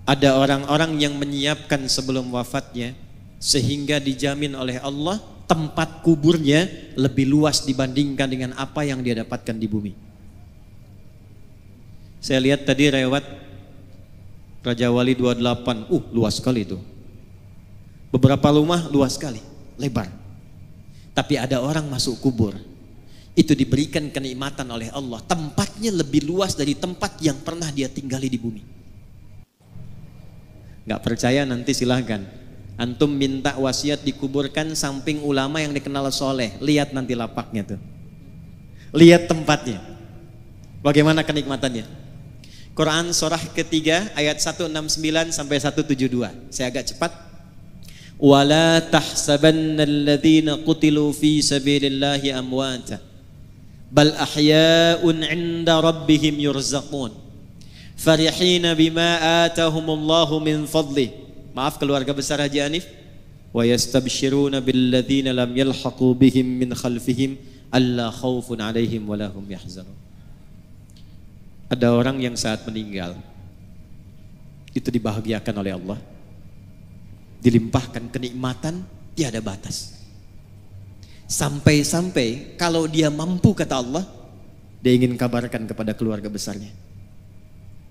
Ada orang-orang yang menyiapkan sebelum wafatnya, sehingga dijamin oleh Allah tempat kuburnya lebih luas dibandingkan dengan apa yang dia dapatkan di bumi. Saya lihat tadi lewat Raja Wali 28, luas sekali itu. Beberapa rumah luas sekali, lebar. Tapi ada orang masuk kubur, itu diberikan kenikmatan oleh Allah, tempatnya lebih luas dari tempat yang pernah dia tinggali di bumi. Gak percaya nanti silahkan, antum minta wasiat dikuburkan samping ulama yang dikenal soleh. Lihat nanti lapaknya tuh, lihat tempatnya, bagaimana kenikmatannya. Quran surah ketiga ayat 169 sampai 172. Saya agak cepat. Wala tahsabanna alladhina qutilu fi sabilillahi amwata bal ahya'un 'inda rabbihim yurzaqun farihina bima atahumullahu min fadli. Maaf, keluarga besar Haji Anif. Wa yastabshiruna billadhina lam yalhaqu bihim min khalfihim alla khaufun 'alaihim wa lahum yahzanun. Ada orang yang saat meninggal itu dibahagiakan oleh Allah. dilimpahkan kenikmatan tiada batas. Sampai-sampai kalau dia mampu, kata Allah, dia ingin kabarkan kepada keluarga besarnya,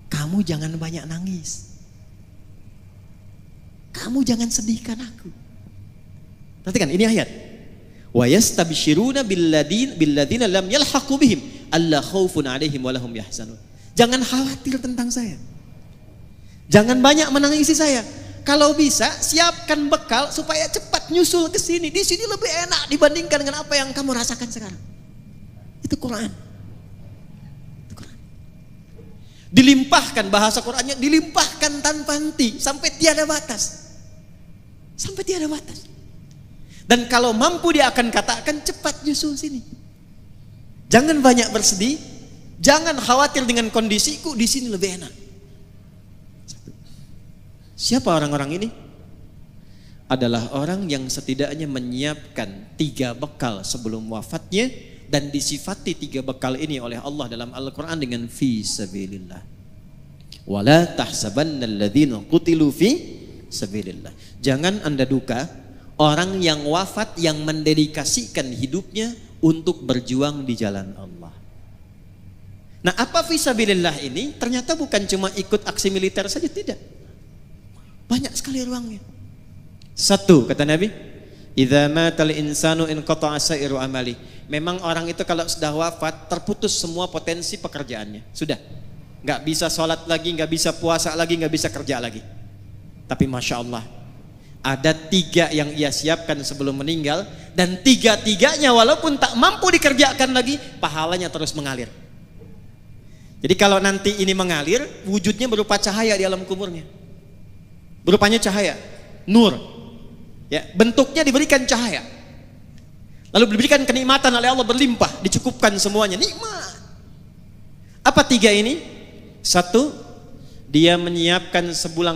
kamu jangan banyak nangis, kamu jangan sedihkan aku. Perhatikan ini ayat. Wa yastabshiruna billadzina lam yalhaqu bihim alla khaufun 'alaihim wa lahum yahzanun. Jangan khawatir tentang saya. Jangan banyak menangisi saya. Kalau bisa siapkan bekal supaya cepat nyusul ke sini. Di sini lebih enak dibandingkan dengan apa yang kamu rasakan sekarang. Itu Quran. Itu Quran. Dilimpahkan, bahasa Qurannya dilimpahkan tanpa henti sampai tiada batas. Sampai tiada batas. Dan kalau mampu dia akan katakan cepat nyusul sini. Jangan banyak bersedih, jangan khawatir dengan kondisiku, di sini lebih enak. Siapa orang-orang ini? Adalah orang yang setidaknya menyiapkan 3 bekal sebelum wafatnya, dan disifati 3 bekal ini oleh Allah dalam Al-Quran dengan fi sabilillah. Wala tahsabanna alladhina qutilu fi sabilillah. Jangan Anda duka orang yang wafat yang mendedikasikan hidupnya untuk berjuang di jalan Allah. Nah, apa fisabilillah ini? Ternyata bukan cuma ikut aksi militer saja, tidak. Banyak sekali ruangnya. 1, kata Nabi, idza matal insanu inqata'a sa'iru amali. Memang orang itu kalau sudah wafat terputus semua potensi pekerjaannya. Sudah. Enggak bisa sholat lagi, enggak bisa puasa lagi, enggak bisa kerja lagi. Tapi Masya Allah, ada 3 yang ia siapkan sebelum meninggal, dan 3-tiganya walaupun tak mampu dikerjakan lagi, pahalanya terus mengalir. Jadi kalau nanti ini mengalir, wujudnya berupa cahaya di alam kuburnya. Berupanya cahaya, nur. Ya, bentuknya diberikan cahaya. Lalu diberikan kenikmatan oleh Allah berlimpah, dicukupkan semuanya, nikmat. Apa 3 ini? 1, dia menyiapkan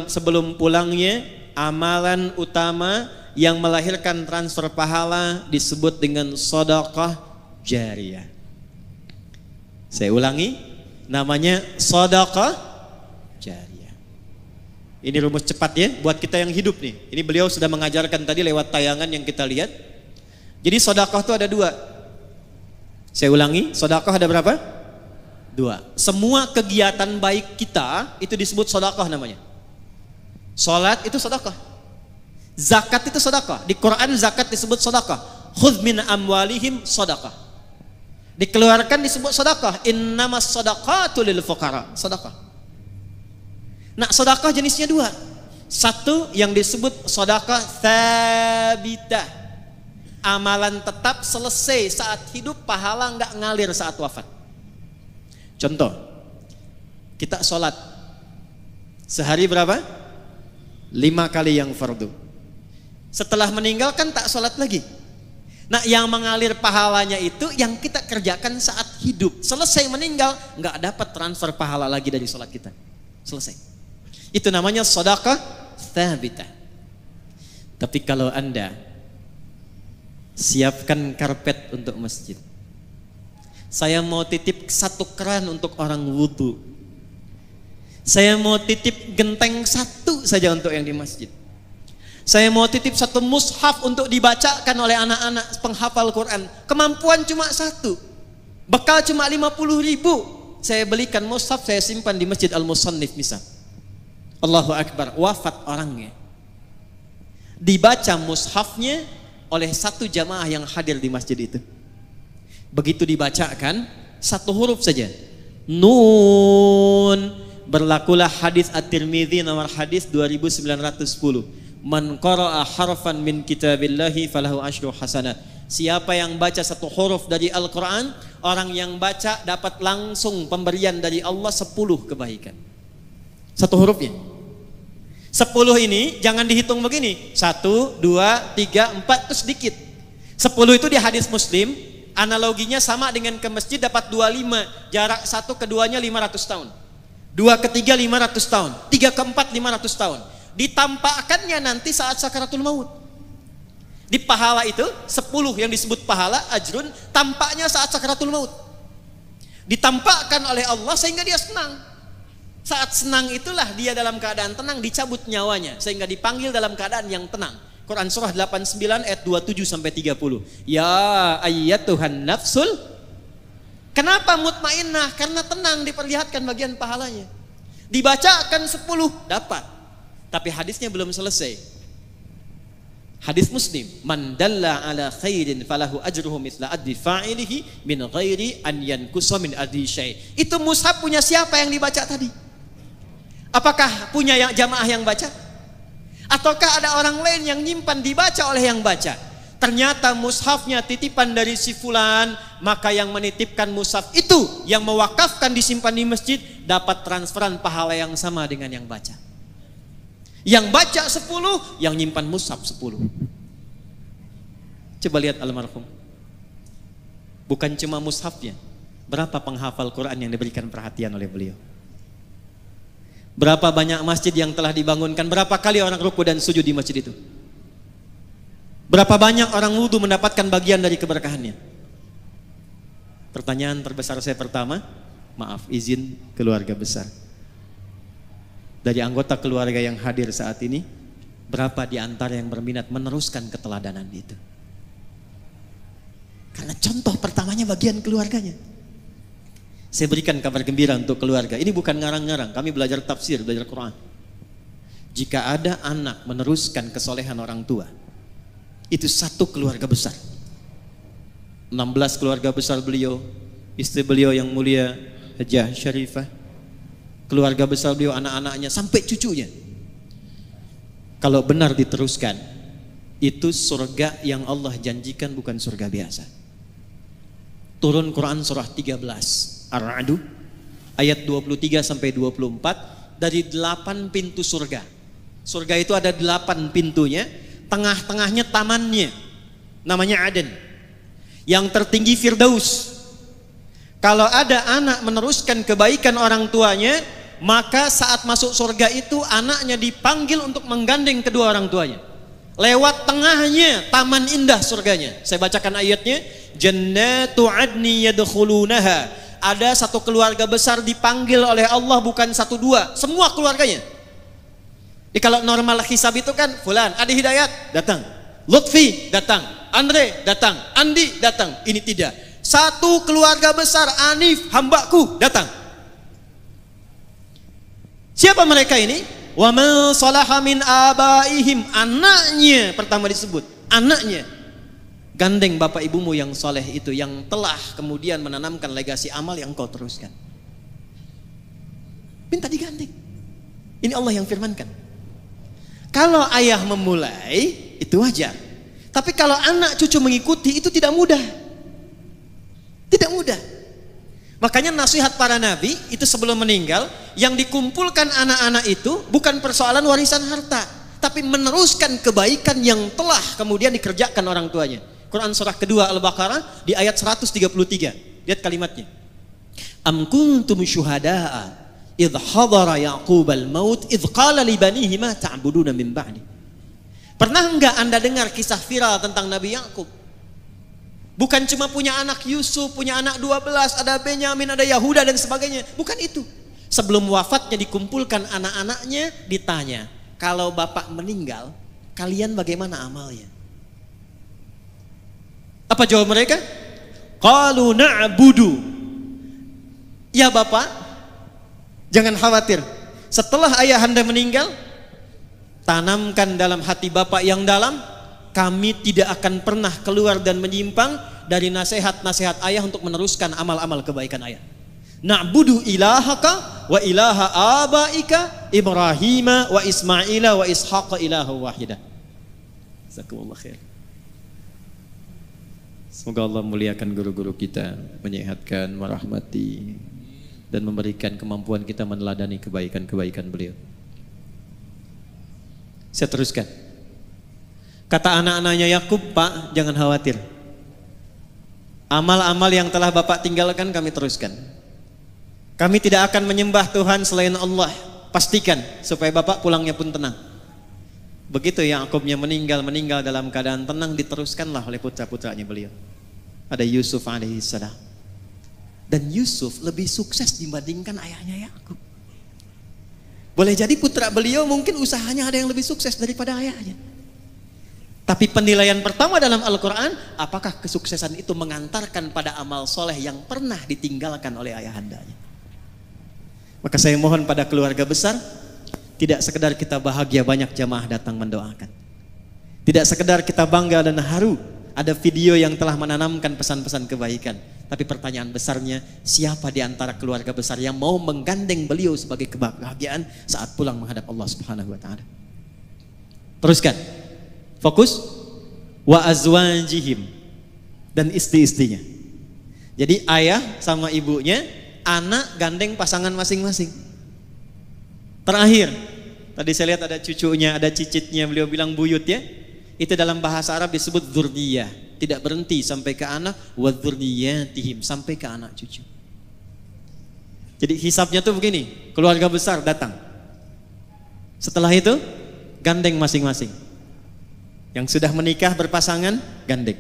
sebelum pulangnya amalan utama yang melahirkan transfer pahala, disebut dengan sedekah jariyah. Saya ulangi, namanya sedekah jariyah. Ini rumus cepat ya buat kita yang hidup nih. Ini beliau sudah mengajarkan tadi lewat tayangan yang kita lihat. Jadi sedekah itu ada 2. Saya ulangi, sedekah ada berapa? 2. Semua kegiatan baik kita itu disebut sedekah namanya. Salat itu sedekah. Zakat itu sedekah. Di Quran zakat disebut sedekah. Khudz min amwalihim sedekah. Dikeluarkan disebut sedekah. Innamas shadaqatu lil fuqara. Sedekah. Nah, sedekah jenisnya 2. 1 yang disebut sedekah tsabitah. Amalan tetap selesai saat hidup, pahala enggak ngalir saat wafat. Contoh, kita sholat sehari berapa? 5 kali yang fardu. Setelah meninggal kan tak sholat lagi. Nah, yang mengalir pahalanya itu yang kita kerjakan saat hidup. Selesai meninggal nggak dapat transfer pahala lagi dari sholat kita. Selesai. Itu namanya sedekah tsabitah. Tapi kalau Anda siapkan karpet untuk masjid, saya mau titip 1 keran untuk orang wudhu, saya mau titip genteng 1 saja untuk yang di masjid, saya mau titip 1 mushaf untuk dibacakan oleh anak-anak penghafal Quran, kemampuan cuma 1, bekal cuma 50.000, saya belikan mushaf, saya simpan di Masjid Al-Musannif misal. Allahu Akbar, wafat orangnya, dibaca mushafnya oleh 1 jamaah yang hadir di masjid itu. Begitu dibacakan 1 huruf saja, Nun, berlakulah hadis At-Tirmidzi nomor hadis 2910. Man qara'a harfan min kitabillahi falahu asyru hasanat. Siapa yang baca 1 huruf dari Al-Quran, orang yang baca dapat langsung pemberian dari Allah 10 kebaikan. 1 hurufnya. 10 ini jangan dihitung begini, 1, 2, 3, 4 itu sedikit. 10 itu di hadis Muslim, analoginya sama dengan ke masjid dapat 25, jarak 1 ke 2-nya 500 tahun. 2 ke 3 500 tahun, 3 ke 4 500 tahun. Ditampakkannya nanti saat sakaratul maut. Di pahala itu 10 yang disebut pahala ajrun, tampaknya saat sakaratul maut. Ditampakkan oleh Allah sehingga dia senang. Saat senang itulah dia dalam keadaan tenang dicabut nyawanya sehingga dipanggil dalam keadaan yang tenang. Quran surah 89 ayat 27 sampai 30. Ya ayyatuhan nafsul. Kenapa mutmainnah? Karena tenang, diperlihatkan bagian pahalanya. Dibacakan 10 dapat. Tapi hadisnya belum selesai. Hadis Muslim, man dalla ala khairin falahu ajruhu mithla addi fa'ilihi min ghairi an yankusa min addi syai'. Itu mushaf punya siapa yang dibaca tadi? Apakah punya yang jamaah yang baca? Ataukah ada orang lain yang nyimpan dibaca oleh yang baca? Ternyata mushafnya titipan dari si fulan, maka yang menitipkan mushaf itu yang mewakafkan disimpan di masjid dapat transferan pahala yang sama dengan yang baca. Yang baca 10, yang nyimpan mushaf 10. Coba lihat almarhum. Bukan cuma mushafnya, berapa penghafal Quran yang diberikan perhatian oleh beliau. Berapa banyak masjid yang telah dibangunkan, berapa kali orang ruku dan sujud di masjid itu. Berapa banyak orang wudu mendapatkan bagian dari keberkahannya. Pertanyaan terbesar saya pertama, maaf izin keluarga besar. Dari anggota keluarga yang hadir saat ini, berapa di antara yang berminat meneruskan keteladanan itu? Karena contoh pertamanya bagian keluarganya. Saya berikan kabar gembira untuk keluarga. Ini bukan ngarang-ngarang, kami belajar tafsir, belajar Quran. Jika ada anak meneruskan kesolehan orang tua, itu satu keluarga besar. 16 keluarga besar beliau, istri beliau yang mulia Hajah Syarifah, keluarga besar beliau, anak-anaknya sampai cucunya. Kalau benar diteruskan, itu surga yang Allah janjikan, bukan surga biasa. Turun Quran surah 13 Ar-Ra'd ayat 23 sampai 24, dari 8 pintu surga. Surga itu ada 8 pintunya, tengah-tengahnya tamannya, namanya Aden. Yang tertinggi Firdaus. Kalau ada anak meneruskan kebaikan orang tuanya, maka saat masuk surga itu anaknya dipanggil untuk menggandeng kedua orang tuanya. Lewat tengahnya taman indah surganya. Saya bacakan ayatnya. Jannatu adni yadkhulunaha. Ada satu keluarga besar dipanggil oleh Allah, bukan 1-2, semua keluarganya. Jadi kalau normal hisab itu kan fulan, Adi Hidayat datang, Lutfi datang, Andre datang, Andi datang. Ini tidak. Satu keluarga besar, Anif hambaku datang. Siapa mereka ini? Wa man salaha min abaihim. Anaknya pertama disebut, anaknya. Gandeng bapak ibumu yang soleh itu, yang telah kemudian menanamkan legasi amal yang kau teruskan. Minta digandeng. Ini Allah yang firmankan. Kalau ayah memulai itu wajar. Tapi kalau anak cucu mengikuti itu tidak mudah. Tidak mudah. Makanya nasihat para nabi itu sebelum meninggal, yang dikumpulkan anak-anak itu bukan persoalan warisan harta, tapi meneruskan kebaikan yang telah kemudian dikerjakan orang tuanya. Quran surah kedua Al-Baqarah di ayat 133. Lihat kalimatnya. Am kuntum syuhada'a idh hadara Yaqub al-maut idh qala li banihi ma ta'buduna min ba'di. Pernah enggak Anda dengar kisah viral tentang Nabi Yakub? Bukan cuma punya anak Yusuf, punya anak 12, ada Benyamin, ada Yahuda dan sebagainya. Bukan itu. Sebelum wafatnya dikumpulkan anak-anaknya, ditanya, kalau bapak meninggal, kalian bagaimana amalnya? Apa jawab mereka? Qalu na'budu. Ya bapak, jangan khawatir. Setelah ayah anda meninggal, tanamkan dalam hati bapak yang dalam, kami tidak akan pernah keluar dan menyimpang dari nasihat-nasihat ayah untuk meneruskan amal-amal kebaikan ayah. Na'budu ilahaka wa ilaha abaika Ibrahim wa Ismaila wa Ishaq ilaha wahida. Jazakumullah khair. Semoga Allah muliakan guru-guru kita, menyehatkan, merahmati, dan memberikan kemampuan kita meneladani kebaikan-kebaikan beliau. Saya teruskan. Kata anak-anaknya Yakub, Pak, jangan khawatir. Amal-amal yang telah Bapak tinggalkan kami teruskan. Kami tidak akan menyembah Tuhan selain Allah. Pastikan supaya Bapak pulangnya pun tenang. Begitu Yakubnya meninggal dalam keadaan tenang, diteruskanlah oleh putra-putranya beliau. Ada Yusuf alaihissalam. Dan Yusuf lebih sukses dibandingkan ayahnya Yakub. Boleh jadi putra beliau mungkin usahanya ada yang lebih sukses daripada ayahnya. Tapi penilaian pertama dalam Al-Quran, apakah kesuksesan itu mengantarkan pada amal soleh yang pernah ditinggalkan oleh ayahandanya. Maka saya mohon pada keluarga besar, tidak sekedar kita bahagia banyak jamaah datang mendoakan. Tidak sekedar kita bangga dan haru ada video yang telah menanamkan pesan-pesan kebaikan. Tapi pertanyaan besarnya, siapa di antara keluarga besar yang mau menggandeng beliau sebagai kebahagiaan saat pulang menghadap Allah Subhanahu wa taala? Teruskan. Fokus wa azwajihim, dan istri-istrinya. Jadi ayah sama ibunya, anak gandeng pasangan masing-masing. Terakhir, tadi saya lihat ada cucunya, ada cicitnya, beliau bilang buyut ya. Itu dalam bahasa Arab disebut dzurriyyah, tidak berhenti sampai ke anak, wa dzurriyyatihim, sampai ke anak cucu. Jadi hisabnya tuh begini, keluarga besar datang. Setelah itu gandeng masing-masing. Yang sudah menikah berpasangan gandeng.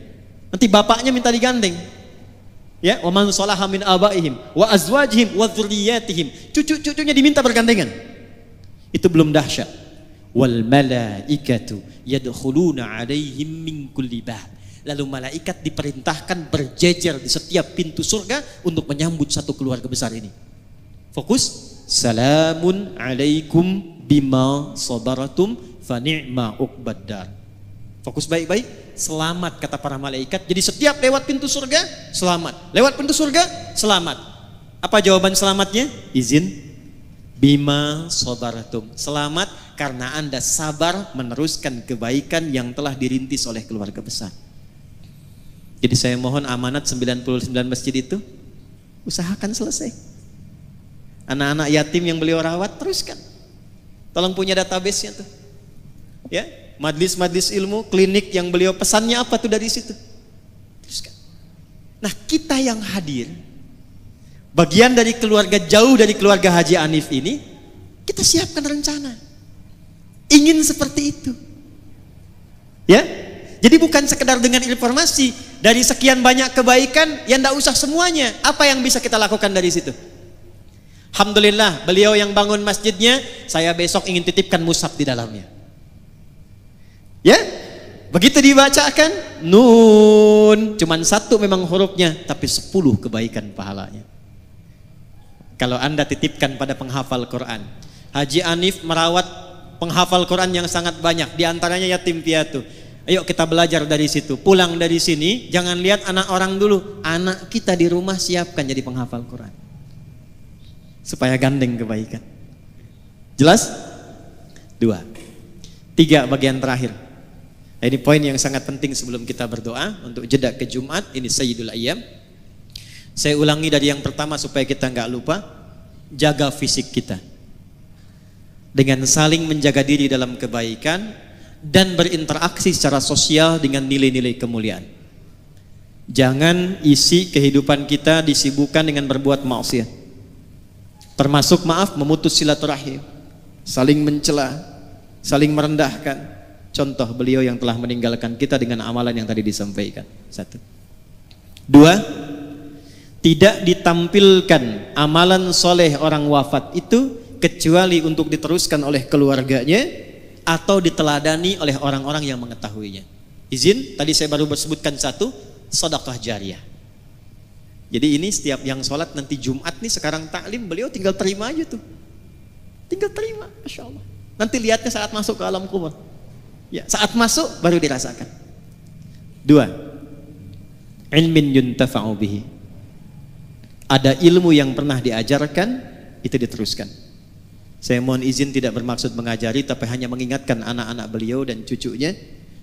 Nanti bapaknya minta digandeng. Ya, wa man salaha min abaihim wa azwajihim wa dzurriyyatihim. Cucu-cucunya diminta bergandengan. Itu belum dahsyat. Wal malaikatu yadkhuluna 'alaihim min kulli bab. Lalu malaikat diperintahkan berjejer di setiap pintu surga untuk menyambut satu keluarga besar ini. Fokus, salamun 'alaikum bima sabaratum fa ni'ma uqbad dar. Fokus baik-baik, selamat kata para malaikat. Jadi setiap lewat pintu surga, selamat. Lewat pintu surga, selamat. Apa jawaban selamatnya? Izin. Bima sabaratum. Selamat karena Anda sabar meneruskan kebaikan yang telah dirintis oleh keluarga besar. Jadi saya mohon amanat 99 masjid itu usahakan selesai. Anak-anak yatim yang beliau rawat, teruskan. Tolong punya database-nya tuh. Ya, majlis-majlis ilmu, klinik yang beliau pesannya apa tuh dari situ. Teruskan. Nah, kita yang hadir, bagian dari keluarga jauh dari keluarga Haji Hanif ini, kita siapkan rencana. Ingin seperti itu. Ya? Jadi bukan sekedar dengan informasi dari sekian banyak kebaikan yang tidak usah semuanya. Apa yang bisa kita lakukan dari situ? Alhamdulillah, beliau yang bangun masjidnya, saya besok ingin titipkan mushaf di dalamnya. Ya? Begitu dibacakan, nun, cuman satu memang hurufnya, tapi 10 kebaikan pahalanya. Kalau Anda titipkan pada penghafal Quran. Haji Hanif merawat penghafal Quran yang sangat banyak, di antaranya yatim piatu. Ayo kita belajar dari situ. Pulang dari sini, jangan lihat anak orang dulu. Anak kita di rumah siapkan jadi penghafal Quran. Supaya gandeng kebaikan. Jelas? 2. 3 bagian terakhir. Nah, ini poin yang sangat penting sebelum kita berdoa untuk jeda ke Jumat. Ini Sayyidul Ayyam. Saya ulangi dari yang pertama supaya kita nggak lupa. Jaga fisik kita dengan saling menjaga diri dalam kebaikan dan berinteraksi secara sosial dengan nilai-nilai kemuliaan. Jangan isi kehidupan kita disibukkan dengan berbuat maksiat. Termasuk memutus silaturahim, saling mencela, saling merendahkan. Contoh beliau yang telah meninggalkan kita dengan amalan yang tadi disampaikan. 1. 2, tidak ditampilkan amalan soleh orang wafat itu kecuali untuk diteruskan oleh keluarganya atau diteladani oleh orang-orang yang mengetahuinya. Izin, tadi saya baru sebutkan 1, sedekah jariyah. Jadi ini setiap yang sholat nanti Jumat nih, sekarang taklim, beliau tinggal terima aja tuh. Tinggal terima, Masya Allah. Nanti lihatnya saat masuk ke alam kubur. Ya, saat masuk baru dirasakan. 2, ilmin yuntafa'u bihi. Ada ilmu yang pernah diajarkan, itu diteruskan. Saya mohon izin tidak bermaksud mengajari, tapi hanya mengingatkan anak-anak beliau dan cucunya.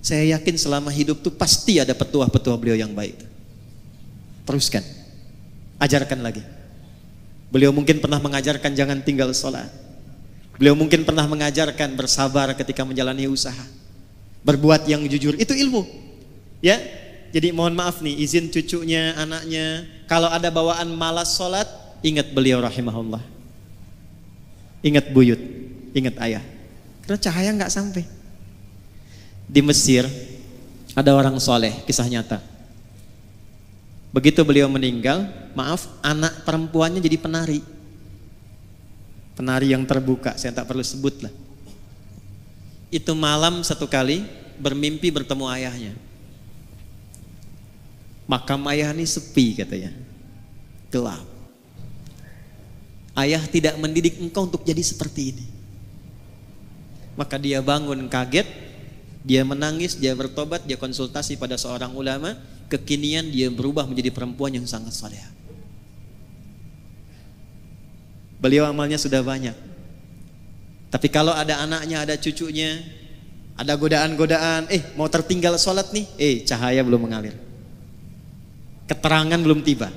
Saya yakin selama hidup tuh pasti ada petuah-petuah beliau yang baik. Teruskan, ajarkan lagi. Beliau mungkin pernah mengajarkan jangan tinggal sholat. Beliau mungkin pernah mengajarkan bersabar ketika menjalani usaha, berbuat yang jujur, itu ilmu. Ya, jadi mohon maaf nih, izin cucunya, anaknya, kalau ada bawaan malas sholat, ingat beliau rahimahullah. Ingat buyut, ingat ayah. Karena cahaya nggak sampai. Di Mesir ada orang soleh, kisah nyata. Begitu beliau meninggal, maaf, anak perempuannya jadi penari. penari yang terbuka, saya tak perlu sebut lah. Itu malam satu kali bermimpi bertemu ayahnya. Makam ayah ini sepi katanya, gelap. Ayah tidak mendidik engkau untuk jadi seperti ini. Maka dia bangun kaget, dia menangis, dia bertobat, dia konsultasi pada seorang ulama. Kekinian dia berubah menjadi perempuan yang sangat salehah. Beliau amalnya sudah banyak. Tapi kalau ada anaknya, ada cucunya, ada godaan-godaan, mau tertinggal sholat nih, cahaya belum mengalir, keterangan belum tiba.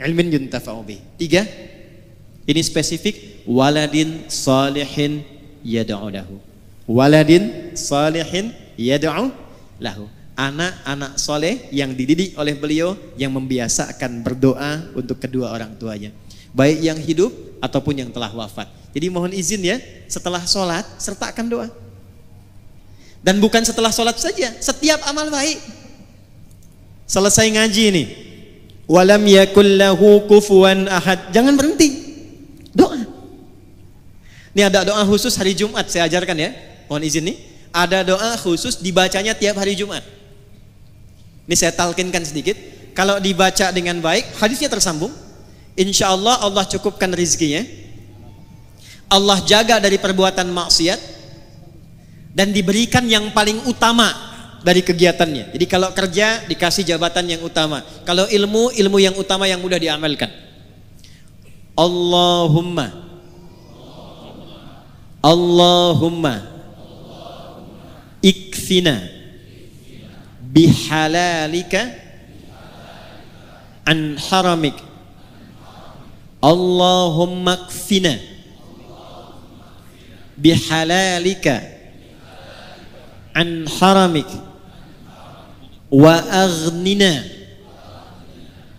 Ilmin yuntafa'u bih. 3, ini spesifik, waladin salihin yad'u lahu. Waladin salihin yad'u lahu. Anak-anak soleh yang dididik oleh beliau, yang membiasakan berdoa untuk kedua orang tuanya, baik yang hidup ataupun yang telah wafat. Jadi mohon izin ya, setelah sholat sertakan doa. Dan bukan setelah sholat saja, setiap amal baik. Selesai ngaji ini, walam yakul lahu kufuwan ahad, jangan berhenti, doa. Ini ada doa khusus hari Jumat, saya ajarkan ya, mohon izin nih. Ada doa khusus dibacanya tiap hari Jumat. Ini saya talkinkan sedikit. Kalau dibaca dengan baik, hadisnya tersambung, insya Allah Allah cukupkan rizkinya, Allah jaga dari perbuatan maksiat, dan diberikan yang paling utama dari kegiatannya. Jadi kalau kerja dikasih jabatan yang utama, kalau ilmu yang utama yang mudah diamalkan. Allahumma ikfina bihalalika an haramik. Allahumma ikfina bihalalika an haramik wa aghnina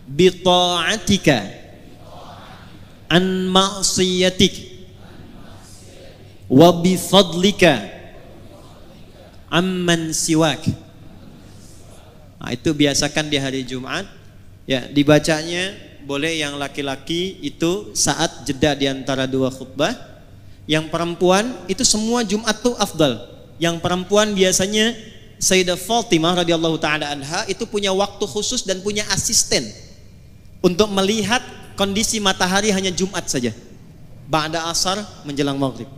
bi ta'atika an ma'siyatik wa bi fadlika amman siwak. Nah, itu biasakan di hari Jumat ya, dibacanya boleh yang laki-laki itu saat jeda di antara dua khutbah. Yang perempuan itu semua Jumat tuh afdal. Yang perempuan biasanya Sayyidah Fatimah radhiyallahu taala anha itu punya waktu khusus dan punya asisten untuk melihat kondisi matahari hanya Jumat saja, ba'da asar menjelang maghrib.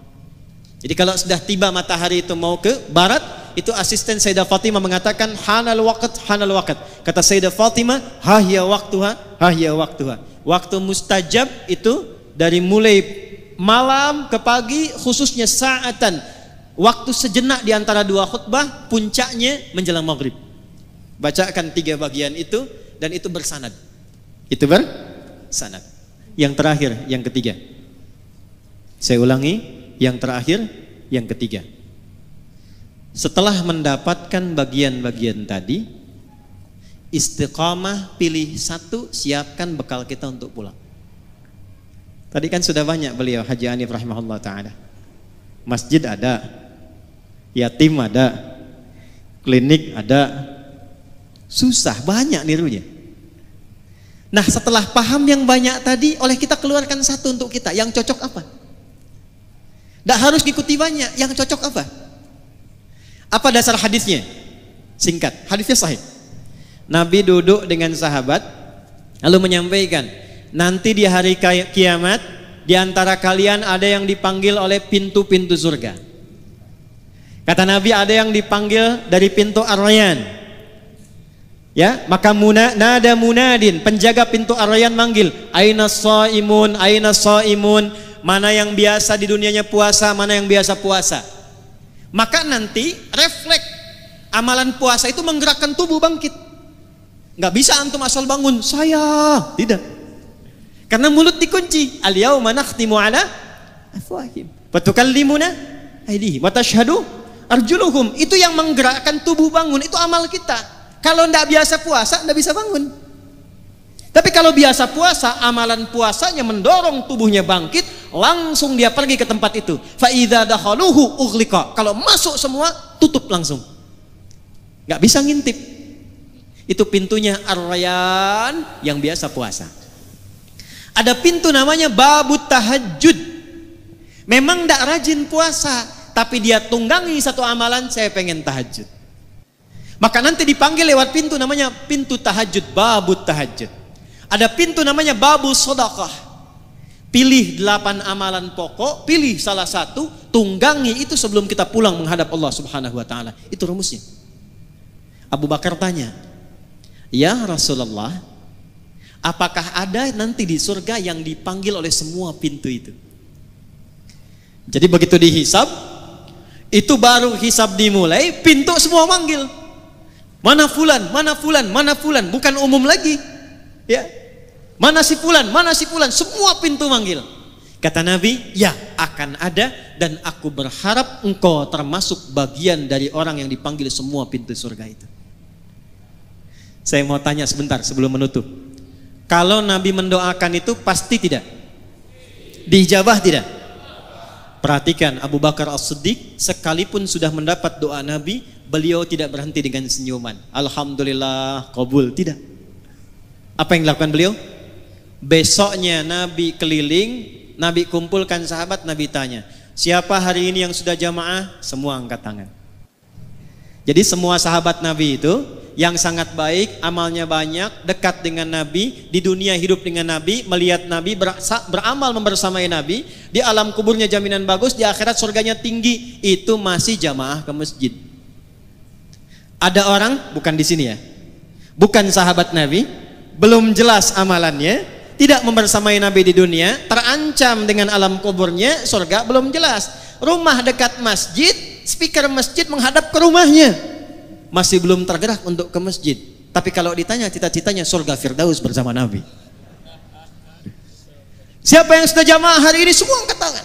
Jadi kalau sudah tiba matahari itu mau ke barat, itu asisten Sayyidah Fatimah mengatakan hanal waqt, hanal waqt. Kata Sayyidah Fatimah, hahya waktuha, hahya waktuha. Waktu mustajab itu dari mulai malam ke pagi, khususnya saatan, waktu sejenak di antara dua khutbah, puncaknya menjelang maghrib. Bacakan 3 bagian itu, dan itu bersanad. Itu bersanad. Yang terakhir, yang ketiga. Saya ulangi, yang terakhir, yang ketiga. Setelah mendapatkan bagian-bagian tadi, istiqamah, pilih satu, siapkan bekal kita untuk pulang. Tadi kan sudah banyak beliau, Haji Hanif rahimahullah ta'ala. Masjid ada, yatim ada, klinik ada, susah, banyak nirunya. Nah setelah paham yang banyak tadi, oleh kita keluarkan satu untuk kita, yang cocok apa? Tidak harus ikuti banyak, yang cocok apa? Apa dasar hadisnya? Singkat, hadisnya sahih. Nabi duduk dengan sahabat, lalu menyampaikan, nanti di hari kiamat, di antara kalian ada yang dipanggil oleh pintu-pintu surga. Kata Nabi, ada yang dipanggil dari pintu Ar-Rayyan. Ya, maka nada munadin, penjaga pintu Ar-Rayyan manggil, aina shaimun, aina shaimun. Mana yang biasa di dunianya puasa, mana yang biasa puasa. Maka nanti refleks amalan puasa itu menggerakkan tubuh bangkit. Nggak bisa antum asal bangun, saya tidak. Karena mulut dikunci. Al-yauma nakhtimu ala afwahim wa tukallimuna aydihim wa tashhadu arjuluhum. Itu yang menggerakkan tubuh bangun, itu amal kita. Kalau nggak biasa puasa, nggak bisa bangun. Tapi kalau biasa puasa, amalan puasanya mendorong tubuhnya bangkit, langsung dia pergi ke tempat itu. Fa idza dakhaluhu ughliqa. Kalau masuk semua, tutup langsung. Nggak bisa ngintip. Itu pintunya Ar-Rayyan yang biasa puasa. Ada pintu namanya babut tahajud. Memang tidak rajin puasa, tapi dia tunggangi satu amalan, saya pengen tahajud. Maka nanti dipanggil lewat pintu namanya pintu tahajud, babut tahajud. Ada pintu namanya babu sedekah. Pilih 8 amalan pokok, pilih salah satu, tunggangi itu sebelum kita pulang menghadap Allah Subhanahu wa taala. Itu rumusnya. Abu Bakar tanya, "Ya Rasulullah, apakah ada nanti di surga yang dipanggil oleh semua pintu itu?" Jadi begitu dihisab, itu baru hisab dimulai, pintu semua manggil. Mana fulan, mana fulan, mana fulan, bukan umum lagi. Ya. Mana si fulan, semua pintu manggil. Kata Nabi, ya akan ada, dan aku berharap engkau termasuk bagian dari orang yang dipanggil semua pintu surga itu. Saya mau tanya sebentar sebelum menutup. Kalau Nabi mendoakan itu pasti tidak? Diijabah tidak? Perhatikan Abu Bakar As-Siddiq sekalipun sudah mendapat doa Nabi, beliau tidak berhenti dengan senyuman. Alhamdulillah, qabul. Tidak. Apa yang dilakukan beliau? Besoknya Nabi keliling, Nabi kumpulkan sahabat, Nabi tanya, siapa hari ini yang sudah jamaah? Semua angkat tangan. Jadi semua sahabat Nabi itu yang sangat baik, amalnya banyak, dekat dengan Nabi, di dunia hidup dengan Nabi, melihat Nabi, beramal membersamai Nabi, di alam kuburnya jaminan bagus, di akhirat surganya tinggi, itu masih jamaah ke masjid. Ada orang, bukan di sini ya, bukan sahabat Nabi, belum jelas amalannya, tidak membersamai Nabi di dunia, terancam dengan alam kuburnya, surga belum jelas. Rumah dekat masjid, speaker masjid menghadap ke rumahnya, masih belum tergerak untuk ke masjid. Tapi kalau ditanya cita-citanya surga Firdaus bersama Nabi. Siapa yang sudah jamaah hari ini? Semua angkat tangan.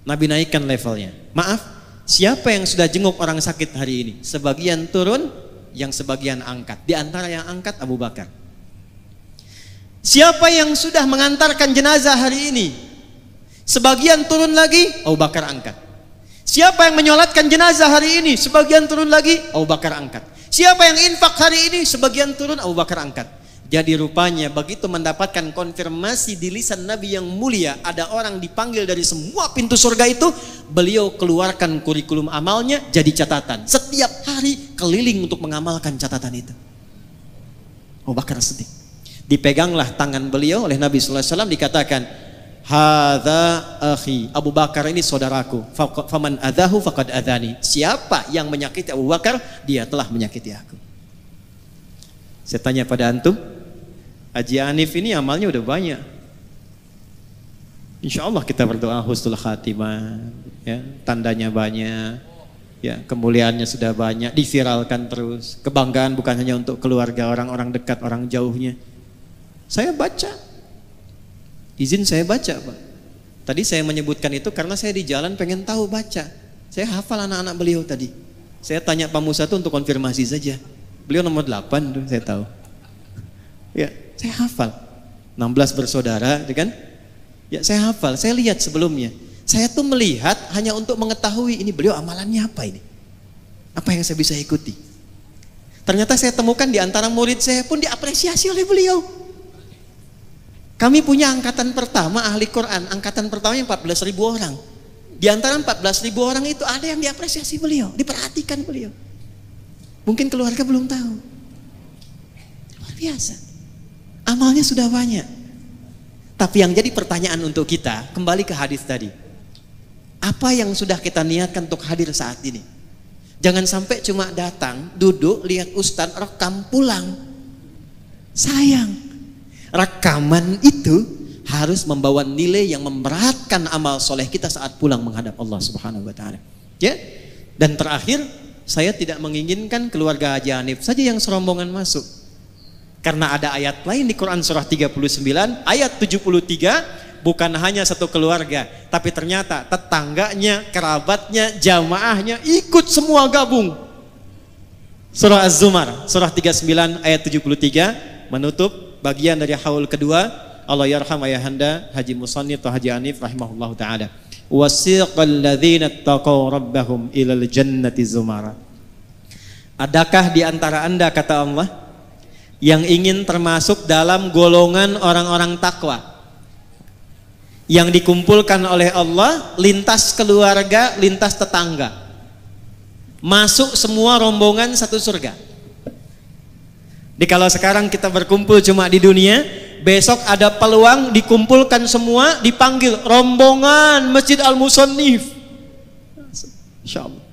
Nabi naikkan levelnya. Maaf, siapa yang sudah jenguk orang sakit hari ini? Sebagian turun, yang sebagian angkat. Di antara yang angkat Abu Bakar. Siapa yang sudah mengantarkan jenazah hari ini? Sebagian turun lagi, Abu Bakar angkat. Siapa yang menyolatkan jenazah hari ini? Sebagian turun lagi, Abu Bakar angkat. Siapa yang infak hari ini? Sebagian turun, Abu Bakar angkat. Jadi rupanya begitu mendapatkan konfirmasi di lisan Nabi yang mulia, ada orang dipanggil dari semua pintu surga itu, beliau keluarkan kurikulum amalnya jadi catatan. Setiap hari keliling untuk mengamalkan catatan itu. Abu Bakar Siddiq. Dipeganglah tangan beliau oleh Nabi sallallahu alaihi wasallam, dikatakan, "Hadza akhi." Abu Bakar ini saudaraku. Faman adahu faqad adani. Siapa yang menyakiti Abu Bakar, dia telah menyakiti aku. Saya tanya pada antum, Haji Hanif ini amalnya udah banyak. Insya Allah kita berdoa husnul khatimah, ya, tandanya banyak, ya, kemuliaannya sudah banyak, diviralkan terus. Kebanggaan bukan hanya untuk keluarga, orang-orang dekat, orang jauhnya. Saya baca, izin saya baca Pak. Tadi saya menyebutkan itu karena saya di jalan pengen tahu baca. Saya hafal anak-anak beliau tadi. Saya tanya Pak Musa itu untuk konfirmasi saja. Beliau nomor 8 tuh saya tahu. Ya, saya hafal. 16 bersaudara, kan? Ya, saya hafal. Saya lihat sebelumnya. Saya tuh melihat hanya untuk mengetahui ini beliau amalannya apa ini. Apa yang saya bisa ikuti. Ternyata saya temukan di antara murid saya pun diapresiasi oleh beliau. Kami punya angkatan pertama ahli Quran, angkatan pertamanya 14.000 orang. Di antara 14.000 orang itu ada yang diapresiasi beliau, diperhatikan beliau. Mungkin keluarga belum tahu. Luar biasa. Amalnya sudah banyak. Tapi yang jadi pertanyaan untuk kita, kembali ke hadis tadi. Apa yang sudah kita niatkan untuk hadir saat ini? Jangan sampai cuma datang, duduk, lihat ustadz, rekam, pulang. Sayang. Rekaman itu harus membawa nilai yang memberatkan amal soleh kita saat pulang menghadap Allah Subhanahu wa taala. Ya. Dan terakhir, saya tidak menginginkan keluarga Haji Hanif saja yang serombongan masuk. Karena ada ayat lain di Quran surah 39 ayat 73, bukan hanya satu keluarga, tapi ternyata tetangganya, kerabatnya, jamaahnya ikut semua gabung. Surah Az-Zumar surah 39 ayat 73 menutup bagian dari haul kedua. Allah yarham ayahanda Haji Musannif atau Haji Hanif rahimahullahu taala. Wasiqal ladzina taqaw rabbahum ilal jannati zumara. Adakah di antara Anda, kata Allah, yang ingin termasuk dalam golongan orang-orang takwa yang dikumpulkan oleh Allah lintas keluarga, lintas tetangga. Masuk semua rombongan satu surga. Di kalau sekarang kita berkumpul cuma di dunia, besok ada peluang dikumpulkan semua, dipanggil rombongan Masjid Al-Musannif. Insyaallah.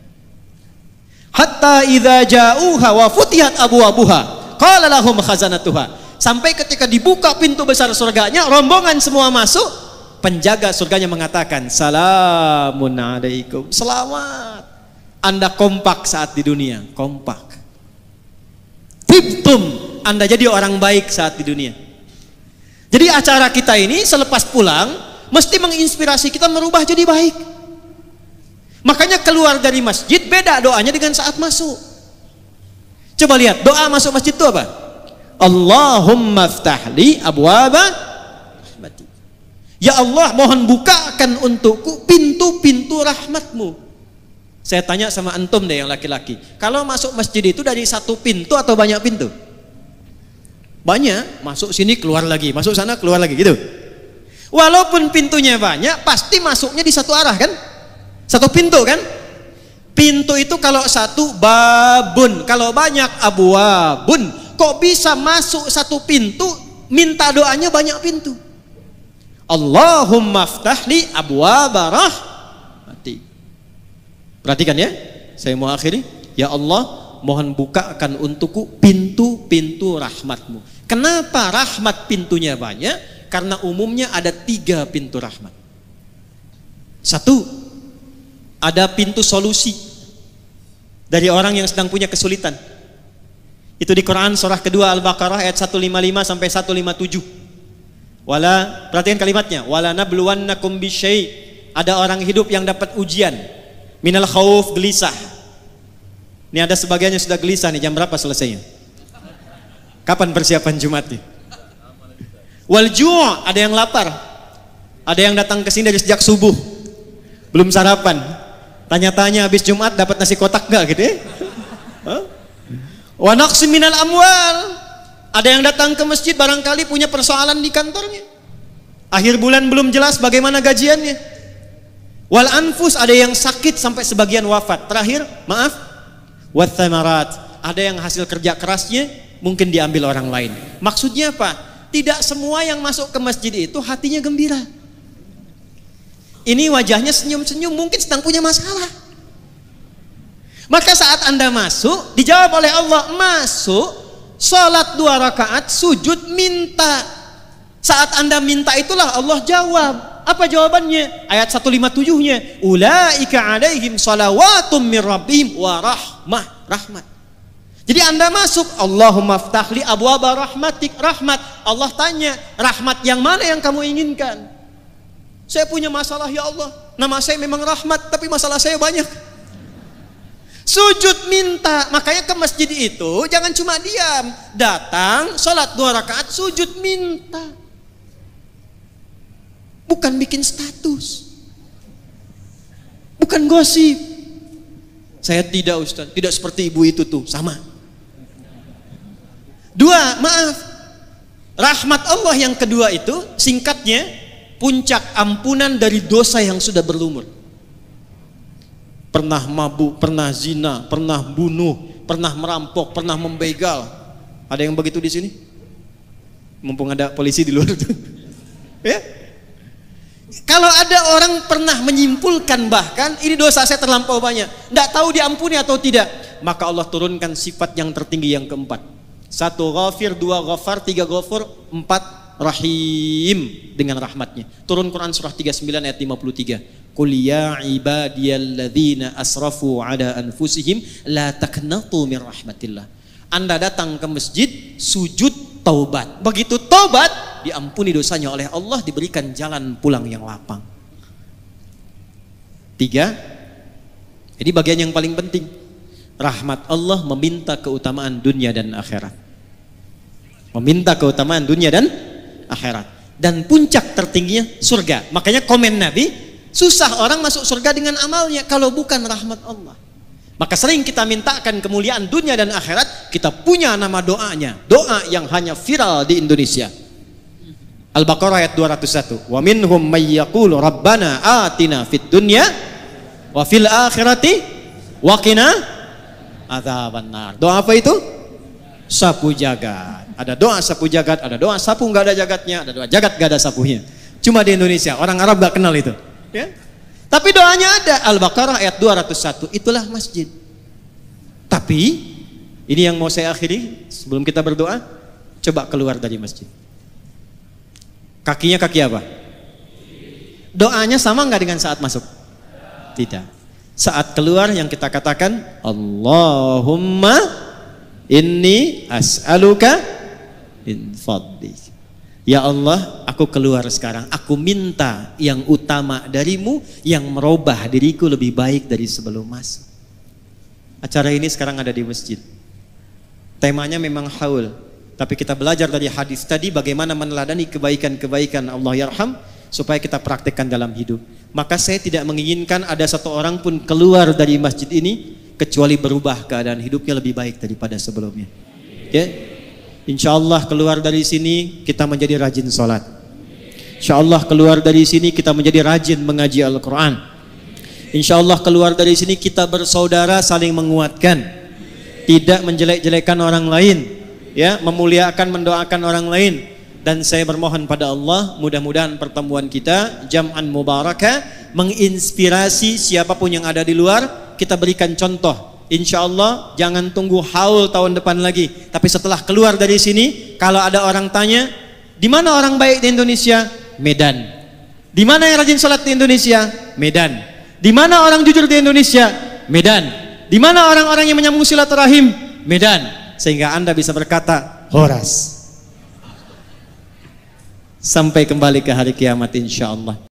Hatta idza ja'uha wa futihat abwabuha qala lahum khazanatuha. Sampai ketika dibuka pintu besar surganya, rombongan semua masuk, penjaga surganya mengatakan, "Salamun alaikum." Selamat. Anda kompak saat di dunia, kompak. Tibtum, Anda jadi orang baik saat di dunia. Jadi acara kita ini selepas pulang mesti menginspirasi kita merubah jadi baik. Makanya keluar dari masjid beda doanya dengan saat masuk. Coba lihat doa masuk masjid itu apa? Allahumma ftahli abwaba rahmati. Ya Allah, mohon bukakan untukku pintu-pintu rahmatmu. Saya tanya sama antum deh yang laki-laki, kalau masuk masjid itu dari satu pintu atau banyak pintu? Banyak, masuk sini keluar lagi, masuk sana keluar lagi gitu. Walaupun pintunya banyak, pasti masuknya di satu arah kan? Satu pintu kan? Pintu itu kalau satu babun, kalau banyak abwabun. Kok bisa masuk satu pintu, minta doanya banyak pintu? Allahumma ftahli abwaba rahmati. Perhatikan ya, saya mau akhiri. Ya Allah, mohon bukakan untukku pintu-pintu rahmatmu. Kenapa rahmat pintunya banyak? Karena umumnya ada 3 pintu rahmat. 1, ada pintu solusi dari orang yang sedang punya kesulitan. Itu di Quran surah kedua Al-Baqarah ayat 155 sampai 157. Perhatikan kalimatnya, wala nabluwannakum bisyai'. Ada orang hidup yang dapat ujian. Minal khauf, gelisah. Ini ada sebagiannya sudah gelisah nih, jam berapa selesainya? Kapan persiapan Jumatnya? Wal ju', ada yang lapar. Ada yang datang ke sini dari sejak subuh. Belum sarapan. Tanya-tanya habis Jumat dapat nasi kotak enggak gitu ya? Wa naqsim minal amwal. Ada yang datang ke masjid barangkali punya persoalan di kantornya. Akhir bulan belum jelas bagaimana gajiannya. Wal anfus, ada yang sakit sampai sebagian wafat. Terakhir, maaf, wat thamarat, ada yang hasil kerja kerasnya mungkin diambil orang lain. Maksudnya apa? Tidak semua yang masuk ke masjid itu hatinya gembira. Ini wajahnya senyum-senyum, mungkin sedang punya masalah. Maka saat Anda masuk, dijawab oleh Allah, masuk, sholat 2 rakaat, sujud, minta. Saat Anda minta itulah Allah jawab. Apa jawabannya? Ayat 157-nya, ulaika alaihim salawatum mir rabbihim wa rahmat. Jadi Anda masuk, Allahumma ftahli abwaba rahmatik, rahmat. Allah tanya, rahmat yang mana yang kamu inginkan? Saya punya masalah ya Allah. Nama saya memang rahmat, tapi masalah saya banyak. Sujud minta. Makanya ke masjid itu jangan cuma diam. Datang, sholat 2 rakaat, sujud minta. Bukan bikin status, bukan gosip. Saya tidak, Ustaz, tidak seperti ibu itu tuh, sama. 2, maaf, rahmat Allah yang kedua itu singkatnya puncak ampunan dari dosa yang sudah berlumur. Pernah mabuk, pernah zina, pernah bunuh, pernah merampok, pernah membegal. Ada yang begitu di sini? Mumpung ada polisi di luar itu. Ya? Kalau ada orang pernah menyimpulkan bahkan ini dosa saya terlampau banyak, tidak tahu diampuni atau tidak, maka Allah turunkan sifat yang tertinggi yang keempat. 1 ghafir, 2 ghafar, 3 ghafur, 4 rahim dengan rahmatnya. Turun Quran surah 39 ayat 53. Qul ya ibadiyalladzina asrafu ala anfusihim la taqnatu min rahmatillah. Anda datang ke masjid, sujud, taubat. Begitu taubat, diampuni dosanya oleh Allah, diberikan jalan pulang yang lapang. 3, jadi bagian yang paling penting, rahmat Allah meminta keutamaan dunia dan akhirat. Meminta keutamaan dunia dan akhirat. Dan puncak tertingginya surga. Makanya komen Nabi, susah orang masuk surga dengan amalnya kalau bukan rahmat Allah. Maka sering kita mintakan kemuliaan dunia dan akhirat, kita punya nama doanya, doa yang hanya viral di Indonesia. Al-Baqarah ayat 201. Wa minhum may yaqulu rabbana atina fid dunya wa fil akhirati wa qina adzabannar. Doa apa itu? Sapu jagat. Ada doa sapu jagat, ada doa sapu enggak ada jagatnya, ada doa jagat enggak ada sapunya. Cuma di Indonesia, orang Arab enggak kenal itu, ya. Tapi doanya ada. Al-Baqarah ayat 201. Itulah masjid. Tapi ini yang mau saya akhiri sebelum kita berdoa, coba keluar dari masjid. Kakinya kaki apa? Doanya sama enggak dengan saat masuk? Tidak. Saat keluar yang kita katakan Allahumma inni as'aluka min fadlik. Ya Allah, aku keluar sekarang. Aku minta yang utama darimu, yang merubah diriku lebih baik dari sebelum masuk. Acara ini sekarang ada di masjid. Temanya memang haul, tapi kita belajar dari hadis tadi bagaimana meneladani kebaikan-kebaikan Allah yarham supaya kita praktekkan dalam hidup. Maka saya tidak menginginkan ada satu orang pun keluar dari masjid ini kecuali berubah keadaan hidupnya lebih baik daripada sebelumnya. Ya, insya Allah keluar dari sini kita menjadi rajin sholat. Insya Allah keluar dari sini kita menjadi rajin mengaji Al-Quran. Insya Allah keluar dari sini kita bersaudara saling menguatkan, tidak menjelek-jelekan orang lain, ya, memuliakan mendoakan orang lain. Dan saya bermohon pada Allah mudah-mudahan pertemuan kita jam'an mubarakah menginspirasi siapapun yang ada di luar. Kita berikan contoh. Insya Allah jangan tunggu haul tahun depan lagi, tapi setelah keluar dari sini kalau ada orang tanya di mana orang baik di Indonesia, Medan. Di mana yang rajin sholat di Indonesia, Medan. Di mana orang jujur di Indonesia, Medan. Di mana orang-orang yang menyambung silaturahim, Medan. Sehingga Anda bisa berkata horas sampai kembali ke hari kiamat insya Allah.